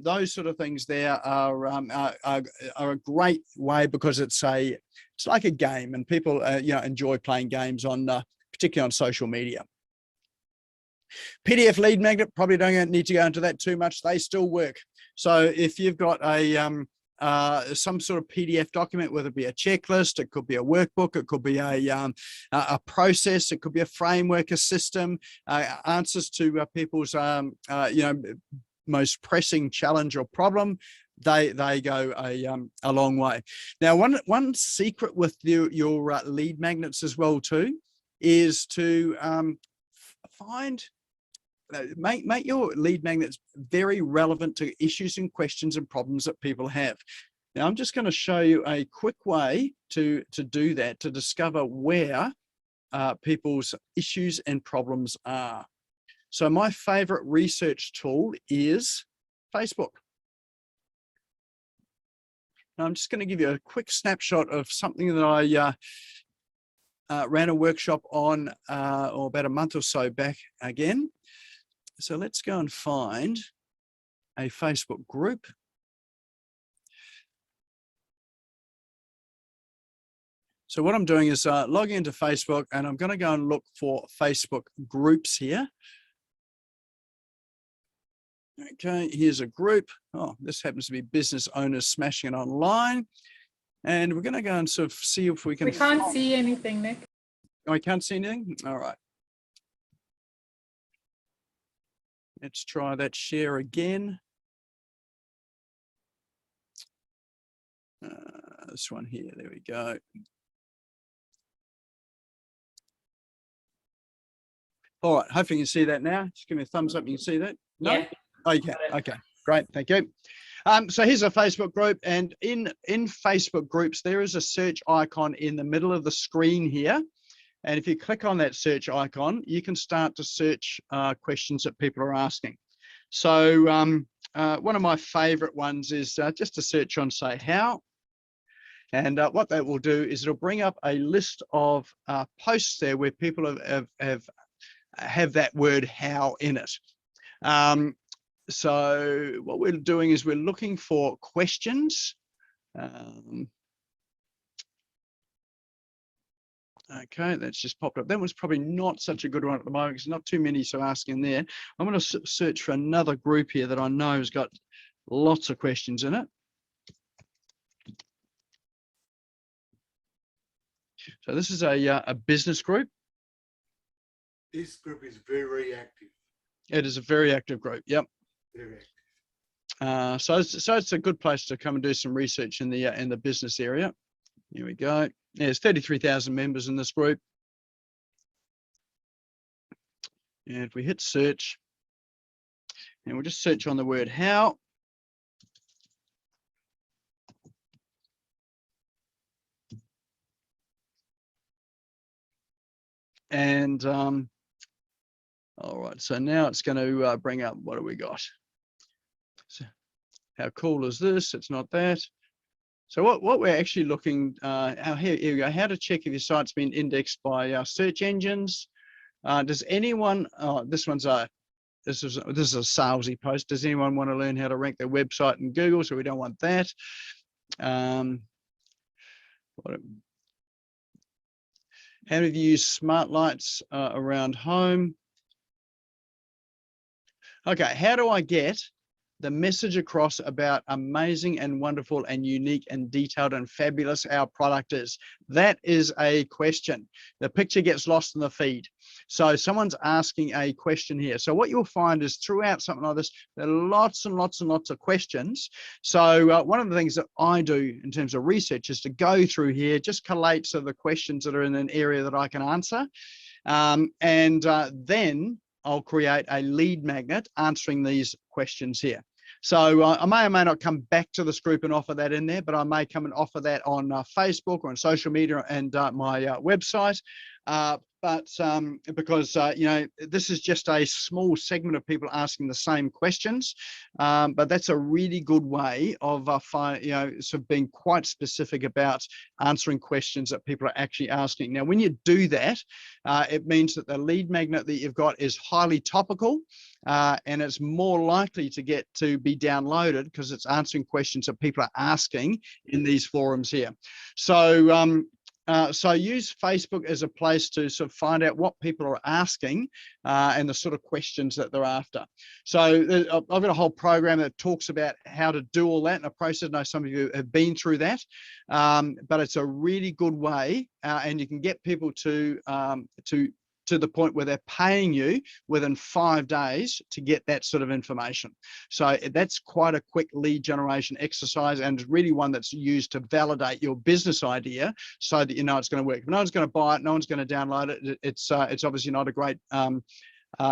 Those sort of things there are a great way, because it's like a game, and people enjoy playing games on particularly on social media. PDF lead magnet, probably don't need to go into that too much. They still work. So if you've got a some sort of PDF document, whether it be a checklist, it could be a workbook, it could be a process, it could be a framework, a system, answers to people's most pressing challenge or problem, they go a long way. Now, one secret with your lead magnets as well too is to make your lead magnets very relevant to issues and questions and problems that people have. Now, I'm just going to show you a quick way to do that, to discover where people's issues and problems are. So my favorite research tool is Facebook. Now, I'm just going to give you a quick snapshot of something that I ran a workshop on or about a month or so back again. So let's go and find a Facebook group. So what I'm doing is logging into Facebook, and I'm going to go and look for Facebook groups here. Okay, here's a group. Oh, this happens to be business owners smashing it online. And we're going to go and sort of see if we can. We can't see anything, Nick. Oh, I can't see anything? All right. Let's try that share again. This one here, there we go. All right, hopefully you can see that now. Just give me a thumbs up, you can see that. No? Yeah. Okay, okay, great, thank you. So here's a Facebook group, and in Facebook groups, there is a search icon in the middle of the screen here. And if you click on that search icon, you can start to search questions that people are asking. So one of my favorite ones is just to search on, say, how. And what that will do is it'll bring up a list of posts there where people have that word how in it. So what we're doing is we're looking for questions. Okay, that's just popped up. That one's probably not such a good one at the moment because not too many so asking there. I'm going to search for another group here that I know has got lots of questions in it. So this is a business group. This group is very active. It is a very active group. Yep. Very active. So it's a good place to come and do some research in the business area. Here we go. There's 33,000 members in this group. And if we hit search, and we'll just search on the word how. And all right, so now it's going to bring up, what do we got? So how cool is this? It's not that. So what we're actually looking, here we go, how to check if your site's been indexed by search engines. Does anyone, this is a salesy post. Does anyone want to learn how to rank their website in Google? So we don't want that. How do you use smart lights around home? Okay, how do I get the message across about amazing and wonderful and unique and detailed and fabulous our product is? That is a question. The picture gets lost in the feed. So someone's asking a question here. So what you'll find is throughout something like this, there are lots and lots and lots of questions. So one of the things that I do in terms of research is to go through here, just collate some of the questions that are in an area that I can answer. Then I'll create a lead magnet answering these questions here. So I may or may not come back to this group and offer that in there, but I may come and offer that on Facebook or on social media and my website. but because you know, this is just a small segment of people asking the same questions, but that's a really good way of you know, sort of being quite specific about answering questions that people are actually asking. Now, when you do that, it means that the lead magnet that you've got is highly topical, and it's more likely to be downloaded because it's answering questions that people are asking in these forums here. So so use Facebook as a place to sort of find out what people are asking and the sort of questions that they're after. So I've got a whole program that talks about how to do all that in a process. I know some of you have been through that, but it's a really good way, and you can get people to the point where they're paying you within 5 days to get that sort of information. So that's quite a quick lead generation exercise, and it's really one that's used to validate your business idea so that you know it's going to work. If no one's going to buy it, no one's going to download it, it's obviously not a great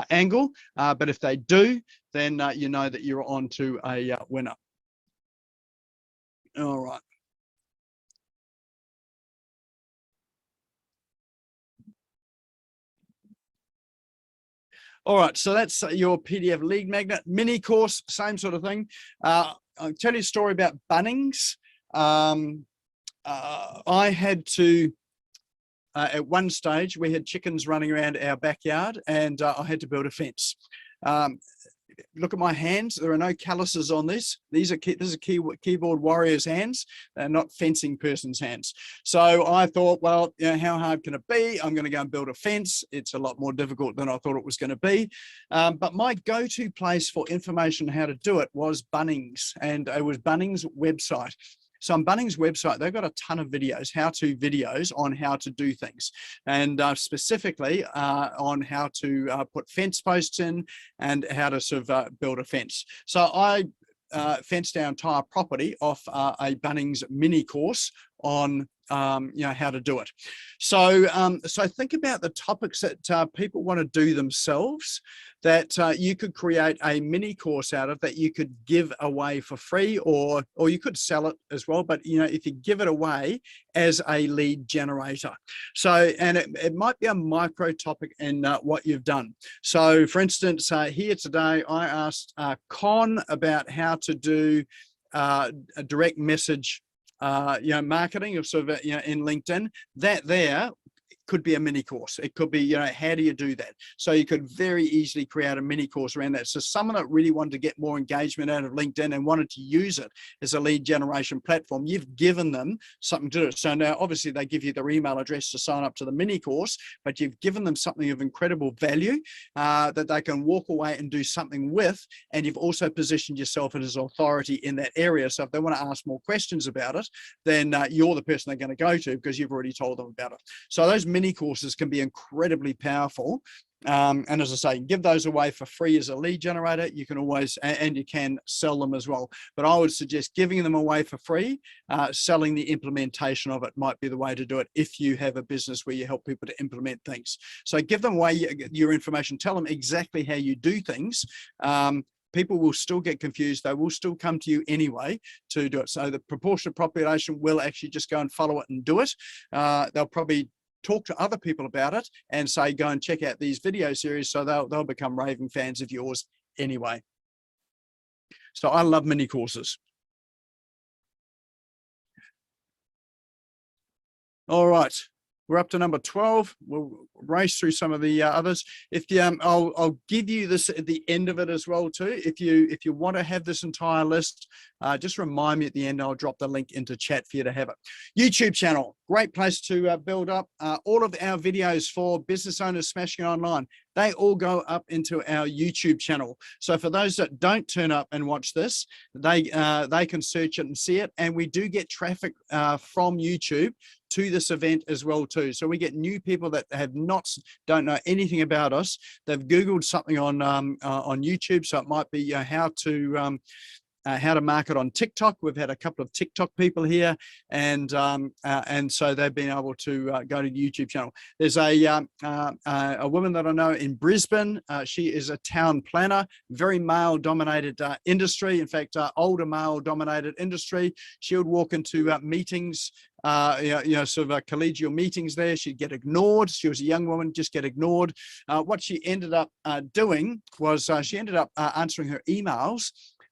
angle, but if they do, then you know that you're on to a winner. All right. All right, so that's your PDF lead magnet mini course, same sort of thing. I'll tell you a story about Bunnings. I had to, at one stage, we had chickens running around our backyard, and I had to build a fence. Look at my hands. There are no calluses on this. This is keyboard warrior's hands, not fencing person's hands. So I thought, well, you know, how hard can it be? I'm going to go and build a fence. It's a lot more difficult than I thought it was going to be. But my go-to place for information on how to do it was Bunnings, and it was Bunnings' website. So on Bunnings' website, they've got a ton of videos, how-to videos on how to do things, and specifically on how to put fence posts in and how to sort of build a fence. So I fenced our entire property off a Bunnings mini course on you know, how to do it. So so think about the topics that people want to do themselves, that you could create a mini course out of, that you could give away for free, or you could sell it as well. But you know, if you give it away as a lead generator, so, and it might be a micro topic in what you've done. So for instance, here today I asked Con about how to do a direct message you know, marketing of sort of, you know, in LinkedIn. That there could be a mini course. It could be, you know, how do you do that? So you could very easily create a mini course around that. So someone that really wanted to get more engagement out of LinkedIn and wanted to use it as a lead generation platform, you've given them something to do. So now obviously they give you their email address to sign up to the mini course, but you've given them something of incredible value that they can walk away and do something with. And you've also positioned yourself as authority in that area. So if they want to ask more questions about it, then you're the person they're going to go to because you've already told them about it. So those mini courses can be incredibly powerful. And as I say, give those away for free as a lead generator. You can always, and you can sell them as well. But I would suggest giving them away for free. Selling the implementation of it might be the way to do it if you have a business where you help people to implement things. So give them away your information. Tell them exactly how you do things. People will still get confused. They will still come to you anyway to do it. So the proportionate population will actually just go and follow it and do it. They'll probably talk to other people about it and say, go and check out these video series. So they'll become raving fans of yours anyway. So I love mini courses. All right. We're up to number 12. We'll race through some of the others. If you, I'll give you this at the end of it as well too. If you want to have this entire list, just remind me at the end. I'll drop the link into chat for you to have it. YouTube channel, great place to build up. All of our videos for business owners smashing online, they all go up into our YouTube channel. So for those that don't turn up and watch this, they can search it and see it. And we do get traffic from YouTube to this event as well too. So we get new people that don't know anything about us. They've Googled something on YouTube. So it might be how to how to market on TikTok. We've had a couple of TikTok people here, and so they've been able to go to the YouTube channel. There's a woman that I know in Brisbane. She is a town planner, very male-dominated industry. In fact, older male-dominated industry. She would walk into meetings, sort of collegial meetings there. She'd get ignored. She was a young woman, just get ignored. What she ended up doing was she ended up answering her emails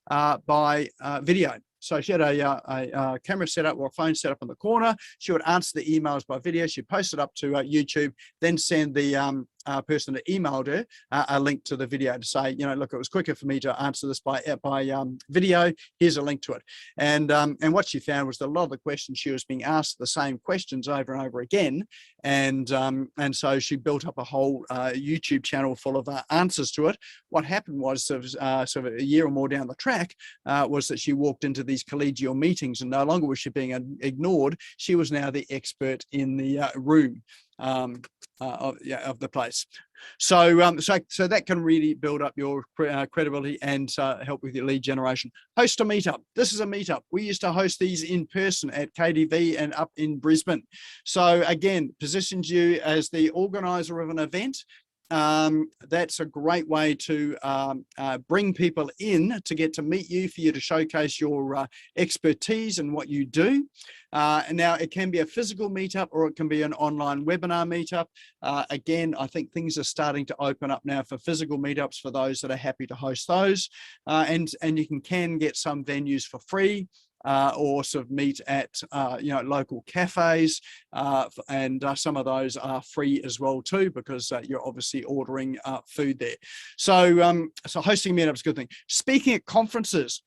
by video. So she had a camera set up or a phone set up in the corner. She would answer the emails by video. She'd post it up to YouTube, then send the person that emailed her a link to the video to say, look, it was quicker for me to answer this by video. Here's a link to it. And what she found was that a lot of the questions she was being asked the same questions over and over again. And so she built up a whole YouTube channel full of answers to it. What happened was sort of a year or more down the track was that she walked into these collegial meetings, and no longer was she being ignored. She was now the expert in the room of the place. So that can really build up your credibility and help with your lead generation. Host a meetup. This is a meetup. We used to host these in person at KDV and up in Brisbane. So again, positions you as the organizer of an event. That's a great way to bring people in to get to meet you, for you to showcase your expertise and what you do. And now it can be a physical meetup, or it can be an online webinar meetup. Again, I think things are starting to open up now for physical meetups for those that are happy to host those. And you can get some venues for free. Or sort of meet at local cafes, and some of those are free as well too, because you're obviously ordering food there. So so hosting meetups is a good thing. Speaking at conferences,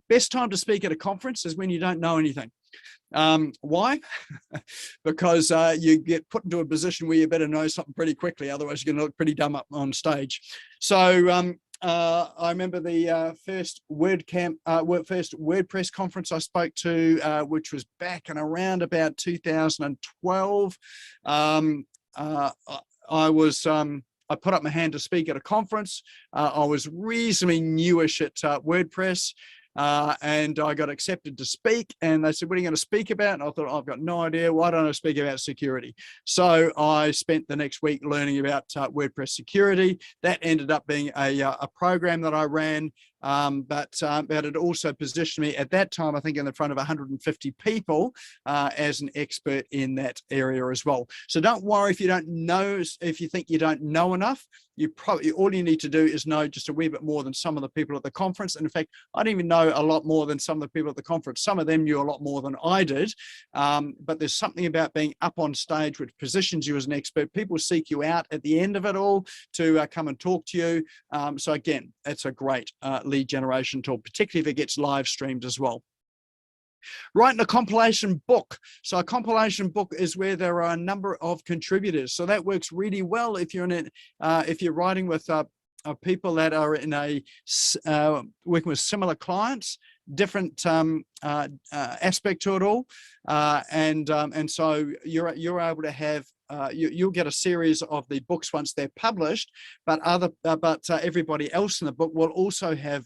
best time to speak at a conference is when you don't know anything. Why? Because you get put into a position where you better know something pretty quickly, otherwise you're going to look pretty dumb up on stage. So I remember the first WordPress conference I spoke to, which was back in around about 2012. I put up my hand to speak at a conference. I was reasonably newish at WordPress. And I got accepted to speak, and they said, what are you going to speak about? And I thought, I've got no idea. Why don't I speak about security? So I spent the next week learning about WordPress security. That ended up being a program that I ran. But it also positioned me at that time, I think, in the front of 150 people as an expert in that area as well. So don't worry if you don't know, if you think you don't know enough. You probably, all you need to do is know just a wee bit more than some of the people at the conference. And in fact, I didn't even know a lot more than some of the people at the conference. Some of them knew a lot more than I did. But there's something about being up on stage which positions you as an expert. People seek you out at the end of it all to come and talk to you. So again, it's a great lead generation tool, particularly if it gets live streamed as well. Writing a compilation book. So a compilation book is where there are a number of contributors. So that works really well if you're in if you're writing with people that are in a working with similar clients, different aspect to it all, and so you're able to have you'll get a series of the books once they're published, but everybody else in the book will also have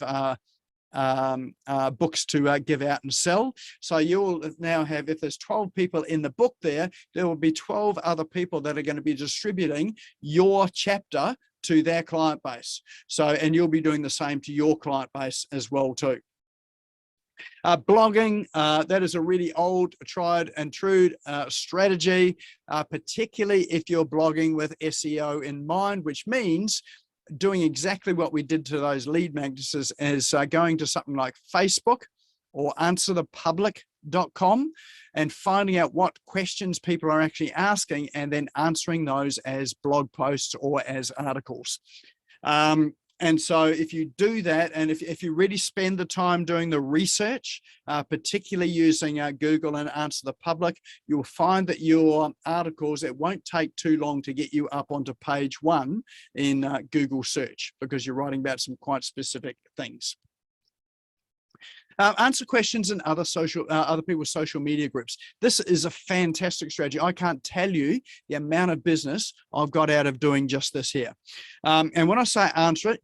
books to give out and sell. So you'll now have, if there's 12 people in the book there will be 12 other people that are going to be distributing your chapter to their client base. So, and you'll be doing the same to your client base as well too. Blogging, that is a really old, tried and true strategy, particularly if you're blogging with SEO in mind, which means doing exactly what we did to those lead magnets is going to something like Facebook or answerthepublic.com and finding out what questions people are actually asking and then answering those as blog posts or as articles. And so if you do that, and if you really spend the time doing the research, particularly using Google and Answer the Public, you'll find that your articles, it won't take too long to get you up onto page 1 in Google search, because you're writing about some quite specific things. Answer questions in other people's social media groups. This is a fantastic strategy. I can't tell you the amount of business I've got out of doing just this here. And when I say answer it,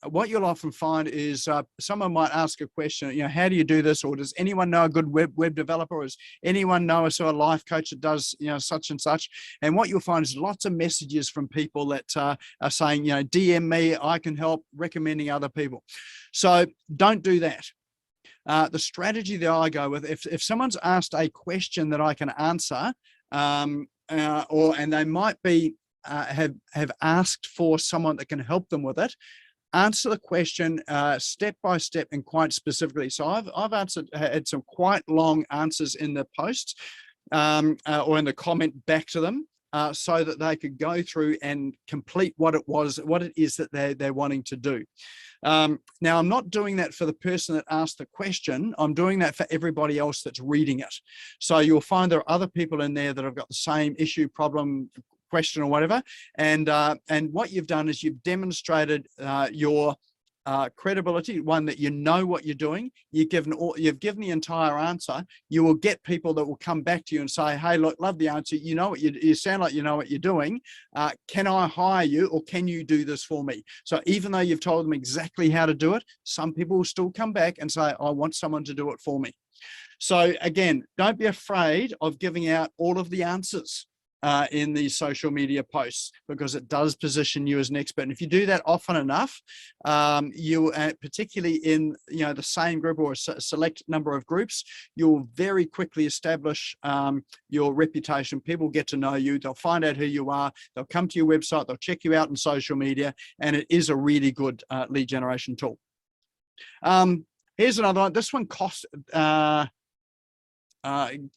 what you'll often find is someone might ask a question, how do you do this? Or does anyone know a good web developer? Or does anyone know a life coach that does, such and such? And what you'll find is lots of messages from people that are saying, DM me, I can help, recommending other people. So don't do that. The strategy that I go with, if someone's asked a question that I can answer, and they might be have asked for someone that can help them with it, answer the question step by step and quite specifically. So I've had some quite long answers in the posts or in the comment back to them. So that they could go through and complete what it is that they're wanting to do. Now, I'm not doing that for the person that asked the question. I'm doing that for everybody else that's reading it. So you'll find there are other people in there that have got the same issue, problem, question, or whatever. And what you've done is you've demonstrated your credibility, one that you know what you're doing. You've given the entire answer. You will get people that will come back to you and say, hey, look, love the answer. You know what you sound like you know what you're doing. Can I hire you, or can you do this for me? So even though you've told them exactly how to do it, some people will still come back and say, I want someone to do it for me. So again, don't be afraid of giving out all of the answers in these social media posts, because it does position you as an expert. And if you do that often enough, you particularly in the same group or a select number of groups, you'll very quickly establish your reputation. People get to know you, they'll find out who you are, they'll come to your website, they'll check you out on social media, and it is a really good lead generation tool. Here's another one. This one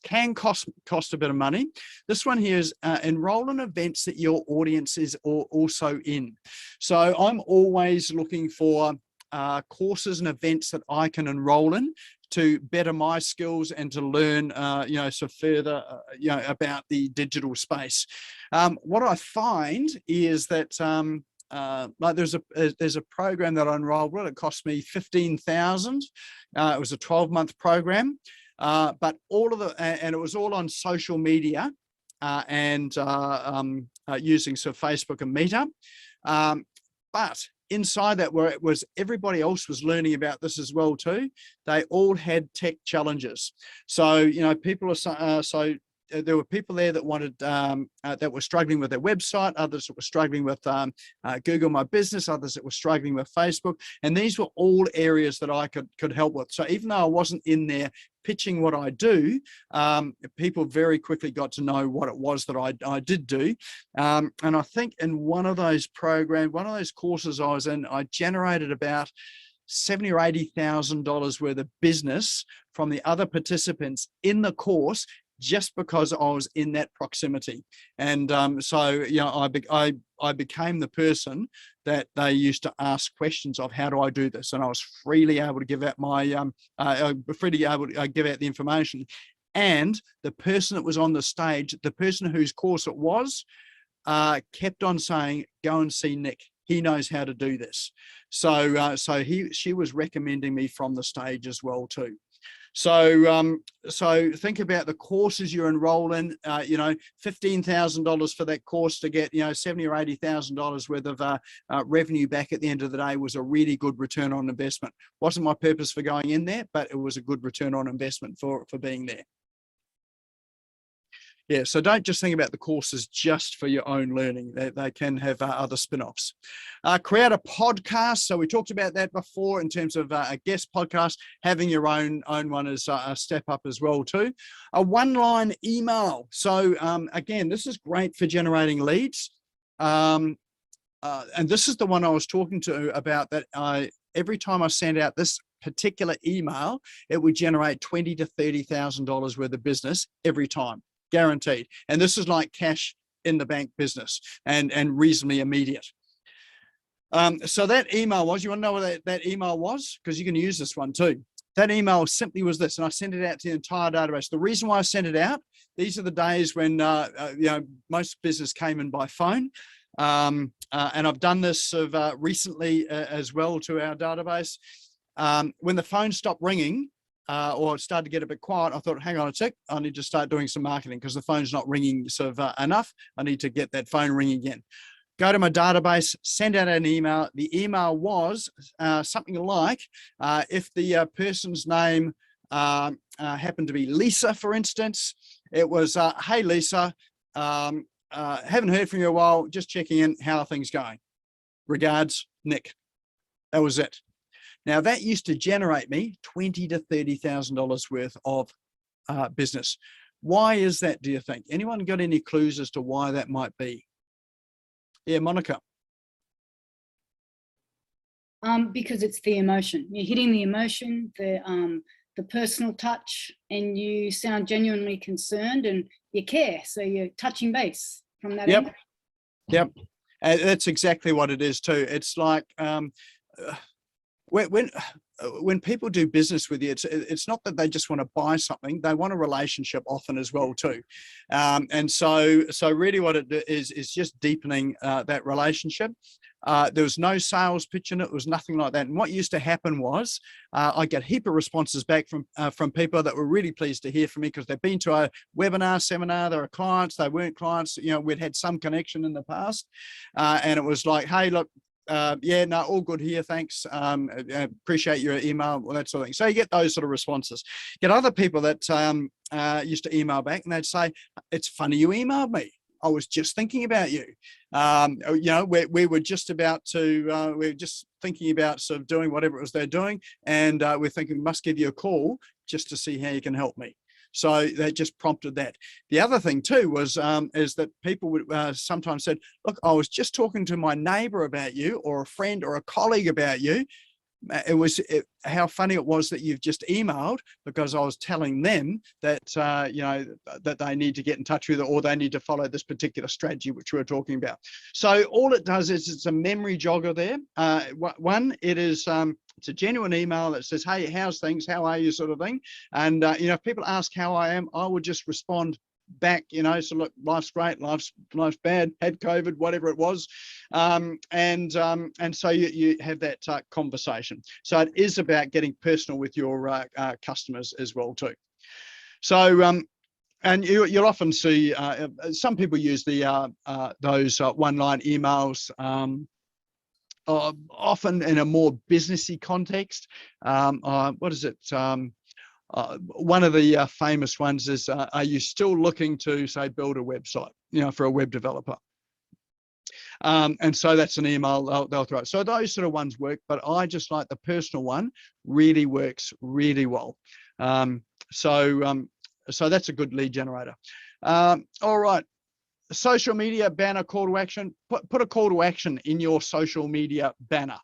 can cost a bit of money. This one here is enroll in events that your audience is also in. So I'm always looking for courses and events that I can enroll in to better my skills and to learn, so further, about the digital space. What I find is that like there's a program that I enrolled with. It cost me $15,000. It was a 12-month program. But and it was all on social media and using Facebook and Meetup. But inside that, where it was everybody else was learning about this as well too, they all had tech challenges. So people are there were people there that wanted that were struggling with their website, others that were struggling with Google My Business, others that were struggling with Facebook, and these were all areas that I could help with. So even though I wasn't in there pitching what I do, people very quickly got to know what it was that I did do. And I think in one of those programs, one of those courses I was in, I generated about $70,000 or $80,000 worth of business from the other participants in the course, just because I was in that proximity. And so I became the person that they used to ask questions of, how do I do this? And I was freely able to give out give out the information. And the person that was on the stage, the person whose course it was, kept on saying, go and see Nick. He knows how to do this. So she was recommending me from the stage as well too. So think about the courses you enroll in. $15,000 for that course to get $70,000 or $80,000 worth of revenue back at the end of the day was a really good return on investment. Wasn't my purpose for going in there, but it was a good return on investment for being there. Yeah, so don't just think about the courses just for your own learning. They can have other spin-offs. Create a podcast. So we talked about that before in terms of a guest podcast. Having your own one is a step up as well too. A one-line email. So again, this is great for generating leads. And this is the one I was talking to about, that every time I send out this particular email, it would generate $20,000 to $30,000 worth of business every time. Guaranteed. And this is like cash in the bank business and reasonably immediate. So that email was, you want to know what that email was? Because you can use this one too. That email simply was this, and I sent it out to the entire database. The reason why I sent it out, these are the days when most business came in by phone. And I've done this recently as well to our database. when the phone stopped ringing, or it started to get a bit quiet, I thought, hang on a sec, I need to start doing some marketing because the phone's not ringing sort of enough. I need to get that phone ringing again. Go to my database, send out an email. The email was something like, if the person's name happened to be Lisa, for instance, it was, hey, Lisa, haven't heard from you in a while, just checking in, how are things going? Regards, Nick. That was it. Now that used to generate me $20,000 to $30,000 worth of business. Why is that, do you think? Anyone got any clues as to why that might be? Yeah, Monica. Because it's the emotion. You're hitting the emotion, the personal touch, and you sound genuinely concerned and you care. So you're touching base from that end. Yep. That's exactly what it is too. It's like when people do business with you, it's not that they just want to buy something; they want a relationship often as well too. And so really, what it is just deepening that relationship. There was no sales pitch in it. It was nothing like that. And what used to happen was I get a heap of responses back from people that were really pleased to hear from me because they've been to a webinar, seminar, they're clients, they weren't clients, you know, we'd had some connection in the past. And it was like, hey, look, yeah, no, all good here, thanks. Appreciate your email, all that sort of thing. So you get those sort of responses. Get other people that used to email back and they'd say, it's funny you emailed me. I was just thinking about you. You know, we were just about to, we were just thinking about sort of doing whatever it was they're doing. And we're thinking, we must give you a call just to see how you can help me. So that just prompted that. The other thing too was, is that people would sometimes said, look, I was just talking to my neighbor about you or a friend or a colleague about you. It was how funny it was that you've just emailed because I was telling them that, you know, that they need to get in touch with it or they need to follow this particular strategy, which we were talking about. So all it does is it's a memory jogger there. One, it is, it's a genuine email that says, hey, how's things? How are you, sort of thing. And, you know, if people ask how I am, I would just respond back, you know, so look, life's great, life's bad, had COVID, whatever it was. And so you have that conversation. So it is about getting personal with your customers as well too. So, and you'll often see some people use the those one-line emails often in a more businessy context. What is it? One of the famous ones is, are you still looking to, say, build a website, you know, for a web developer? And so that's an email they'll throw. So those sort of ones work, but I just like the personal one really works really well. So that's a good lead generator. All right. Social media banner call to action. Put a call to action in your social media banner.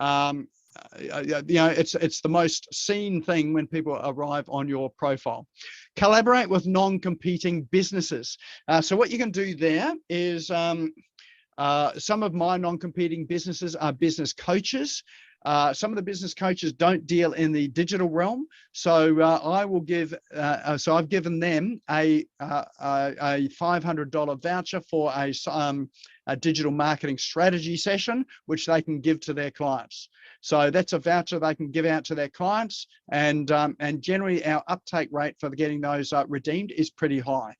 You know, it's the most seen thing when people arrive on your profile. Collaborate with non-competing businesses. So what you can do there is some of my non-competing businesses are business coaches. Some of the business coaches don't deal in the digital realm, so I will give. So I've given them a $500 voucher for a digital marketing strategy session, which they can give to their clients. So that's a voucher they can give out to their clients, and generally our uptake rate for getting those redeemed is pretty high.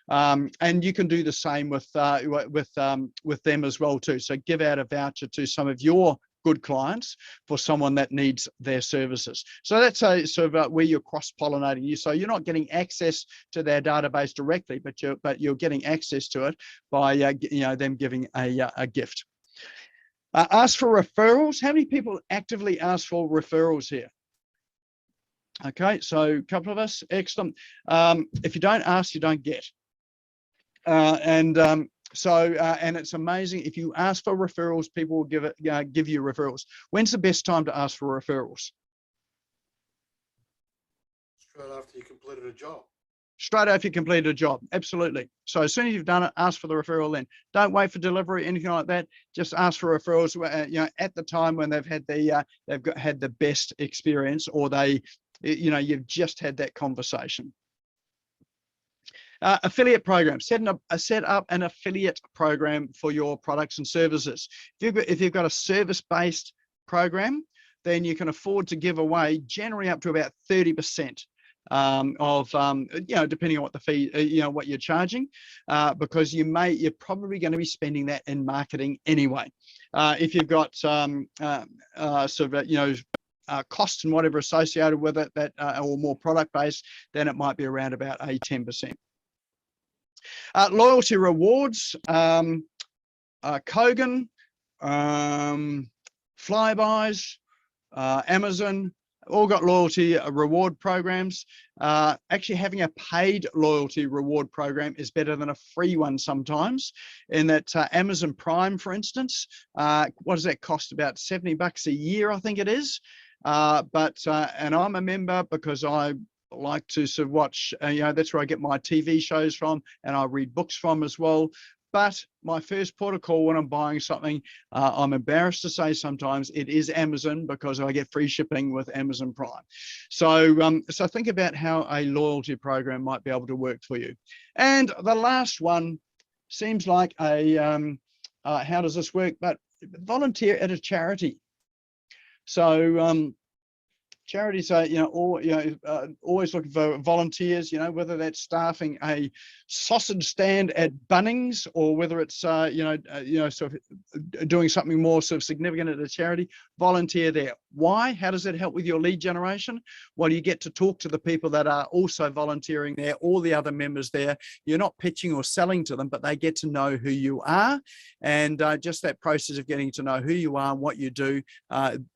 And you can do the same with them as well too. So give out a voucher to some of your good clients for someone that needs their services. So that's a sort of where you're cross-pollinating you. So you're not getting access to their database directly, but you're getting access to it by you know, them giving a gift. Ask for referrals. How many people actively ask for referrals here? Okay, so a couple of us. Excellent. If you don't ask, you don't get. And it's amazing. If you ask for referrals, people will give you referrals. When's the best time to ask for referrals? Straight after you completed a job. Straight after you completed a job, absolutely. So as soon as you've done it, ask for the referral then. Don't wait for delivery, anything like that. Just ask for referrals, you know, at the time when they've had had the best experience, or you know, you've just had that conversation. Affiliate program. Set up an affiliate program for your products and services. If you've got a service-based program, then you can afford to give away generally up to about 30% depending on what the fee, what you're charging, because you're probably going to be spending that in marketing anyway. If you've got costs and whatever associated with it or more product based, then it might be around about a 10%. Loyalty rewards, Kogan, Flybys, Amazon, all got loyalty reward programs. Actually having a paid loyalty reward program is better than a free one sometimes, in that Amazon Prime, for instance, what does that cost? About $70 a year, I think it is. And I'm a member because I like to sort of watch, that's where I get my TV shows from, and I read books from as well. But my first port of call when I'm buying something, I'm embarrassed to say sometimes it is Amazon, because I get free shipping with Amazon Prime. So think about how a loyalty program might be able to work for you. And the last one seems like a, how does this work? But volunteer at a charity. So charities are, always looking for volunteers, whether that's staffing a sausage stand at Bunnings, or whether it's, sort of doing something more sort of significant at a charity. Volunteer there. Why? How does it help with your lead generation? Well, you get to talk to the people that are also volunteering there, all the other members there. You're not pitching or selling to them, but they get to know who you are. And just that process of getting to know who you are and what you do,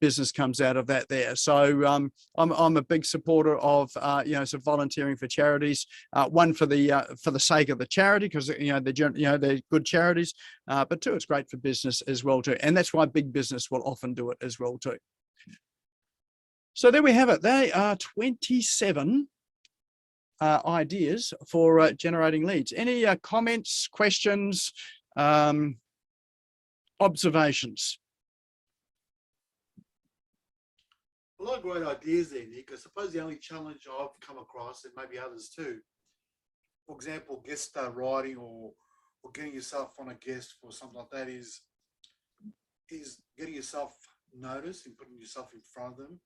business comes out of that there. So I'm a big supporter of so volunteering for charities. One, for the sake of the charity, because they're good charities, but two, it's great for business as well too, and that's why big business will often do it as well too. So there we have it. They are 27 ideas for generating leads. Any comments, questions, observations? A lot of great ideas there, Nick. I suppose the only challenge I've come across, and maybe others too, for example, guest writing or getting yourself on a guest for something like that, is getting yourself noticed and putting yourself in front of them.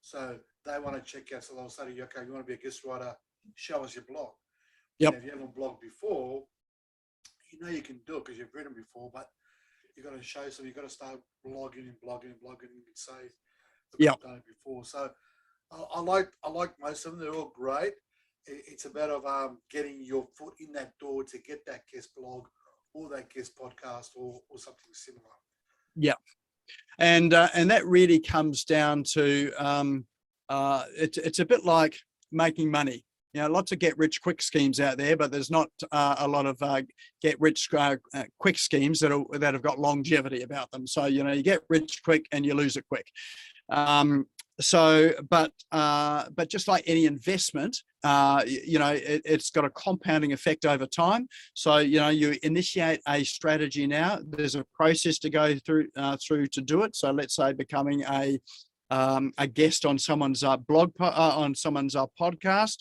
So they want to check out, so they'll say to you, okay, you want to be a guest writer, show us your blog. Yep. If you haven't blogged before, you can do it because you've written before, but you've got to show, so you've got to start blogging and you can say, yeah, I've done it before. So I like most of them. They're all great. It's a matter of getting your foot in that door to get that guest blog or that guest podcast or something similar. Yeah. And that really comes down to it's a bit like making money. Lots of get-rich quick schemes out there, but there's not a lot of get-rich quick schemes that have got longevity about them. So you get rich quick and you lose it quick. But just like any investment, it's got a compounding effect over time. So you initiate a strategy now. There's a process to go through to do it. So let's say becoming a guest on someone's blog, on someone's podcast.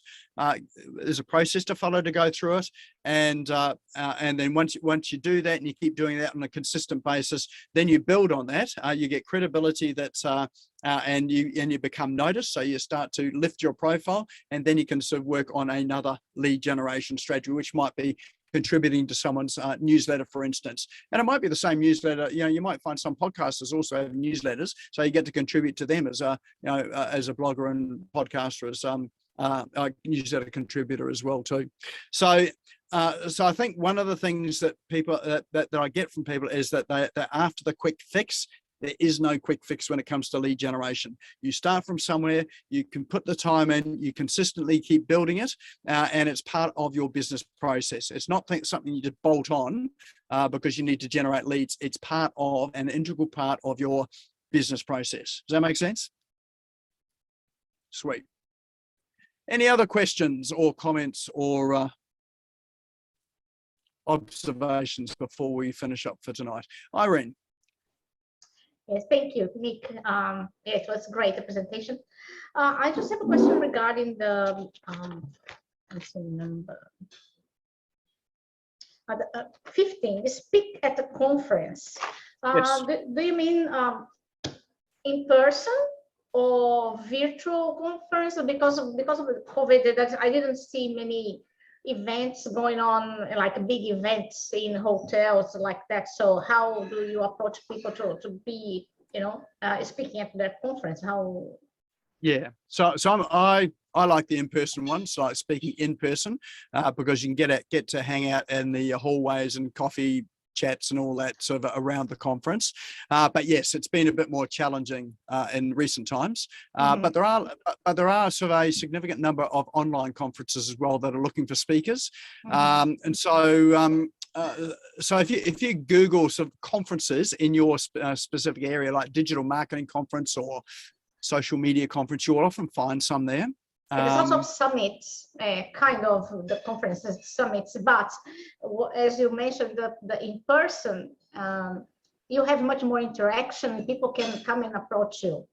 There's a process to follow to go through it, and then once you do that and you keep doing that on a consistent basis, then you build on that. You get credibility and you become noticed. So you start to lift your profile, and then you can sort of work on another lead generation strategy, which might be contributing to someone's newsletter, for instance. And it might be the same newsletter. You might find some podcasters also have newsletters, so you get to contribute to them as a blogger and podcaster, as a newsletter contributor as well too. So I think one of the things that people that I get from people is that they're after the quick fix. There is no quick fix when it comes to lead generation. You start from somewhere, you can put the time in, you consistently keep building it, and it's part of your business process. It's not something you just bolt on because you need to generate leads. It's part of an integral part of your business process. Does that make sense? Sweet. Any other questions or comments or observations before we finish up for tonight? Irene. Yes, thank you, Nick. It was great, the presentation. I just have a question regarding the, let's remember, 15, speak at the conference. Yes. Do you mean in person or virtual conference? Because of the COVID, that I didn't see many events going on, like big events in hotels like that. So how do you approach people to be, speaking at that conference? How? Yeah, so I like the in-person ones, like speaking in person, because you can get to hang out in the hallways and coffee chats and all that sort of around the conference. But yes, it's been a bit more challenging in recent times. But there are sort of a significant number of online conferences as well that are looking for speakers. And so if you Google sort of conferences in your specific area, like digital marketing conference or social media conference, you'll often find some there. There's also summits, kind of the conferences, summits, but as you mentioned, the in-person, you have much more interaction. People can come and approach you.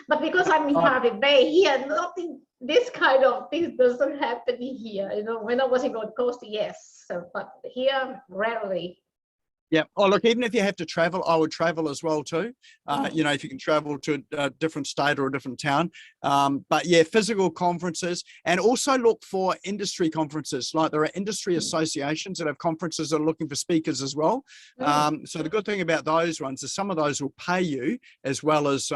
But because I'm in Harvey Bay here, nothing, this kind of thing doesn't happen here. When I was in Gold Coast, yes, but here, rarely. Yeah. Oh, look, even if you have to travel, I would travel as well too. If you can travel to a different state or a different town. But yeah, physical conferences, and also look for industry conferences. Like there are industry associations that have conferences that are looking for speakers as well. So the good thing about those ones is some of those will pay you as well as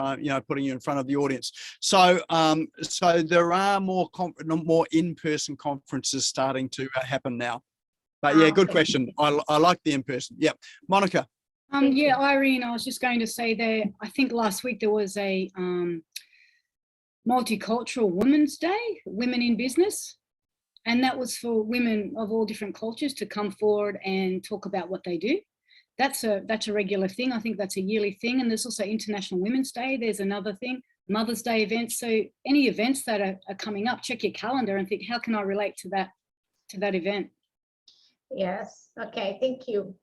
putting you in front of the audience. So there are more in-person conferences starting to happen now. But yeah, good question. I like the in-person. Yeah, Monica. Yeah, Irene, I was just going to say there, I think last week there was a multicultural Women's Day, Women in Business. And that was for women of all different cultures to come forward and talk about what they do. That's a regular thing. I think that's a yearly thing. And there's also International Women's Day. There's another thing, Mother's Day events. So any events that are coming up, check your calendar and think, how can I relate to that event? Yes. Okay. Thank you.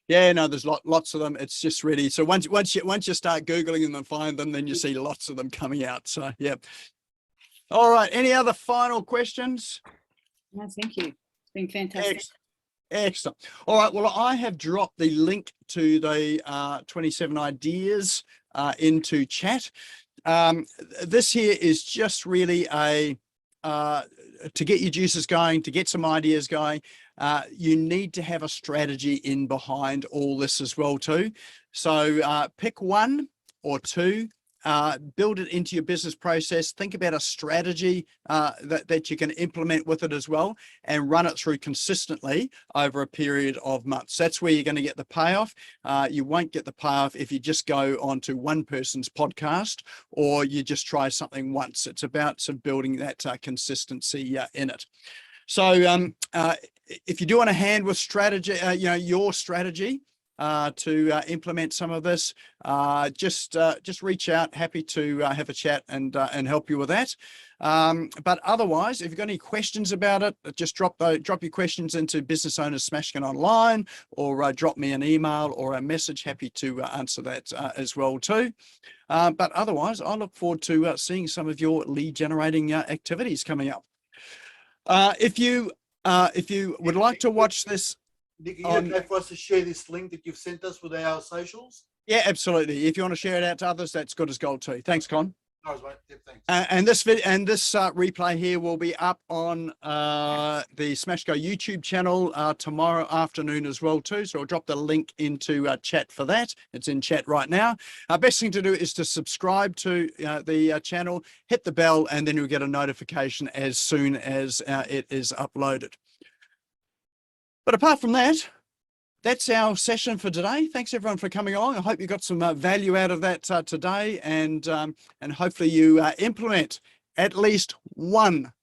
Yeah. No, there's lots of them. It's just really, so once you start Googling them and find them, then you see lots of them coming out. So yeah. All right. Any other final questions? No, thank you. It's been fantastic. Excellent. All right. Well, I have dropped the link to the 27 ideas into chat. This here is just really to get your juices going, to get some ideas going. You need to have a strategy in behind all this as well too. So pick one or two, build it into your business process. Think about a strategy that you can implement with it as well, and run it through consistently over a period of months. That's where you're going to get the payoff. You won't get the payoff if you just go onto one person's podcast or you just try something once. It's about sort of building that consistency in it. So if you do want a hand with strategy, your strategy, to implement some of this, just reach out. Happy to have a chat and help you with that. But otherwise, if you've got any questions about it, just drop your questions into Business Owners Smashing It Online, or drop me an email or a message. Happy to answer that as well too. But otherwise, I look forward to seeing some of your lead generating activities coming up. If you would like to watch this, Nik, are you okay for us to share this link that you've sent us with our socials? Yeah, absolutely. If you want to share it out to others, that's good as gold too. Thanks, Con. No, mate. Yep, thanks. And this replay here will be up on the Smash Go YouTube channel tomorrow afternoon as well too. So I'll drop the link into chat for that. It's in chat right now. Best thing to do is to subscribe to the channel, hit the bell, and then you'll get a notification as soon as it is uploaded. But apart from that, that's our session for today. Thanks everyone for coming along. I hope you got some value out of that today, and hopefully you implement at least one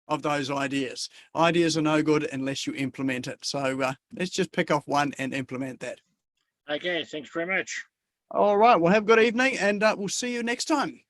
of those ideas. Ideas are no good unless you implement it. So let's just pick off one and implement that. Okay, thanks very much. All right, well, have a good evening, and we'll see you next time.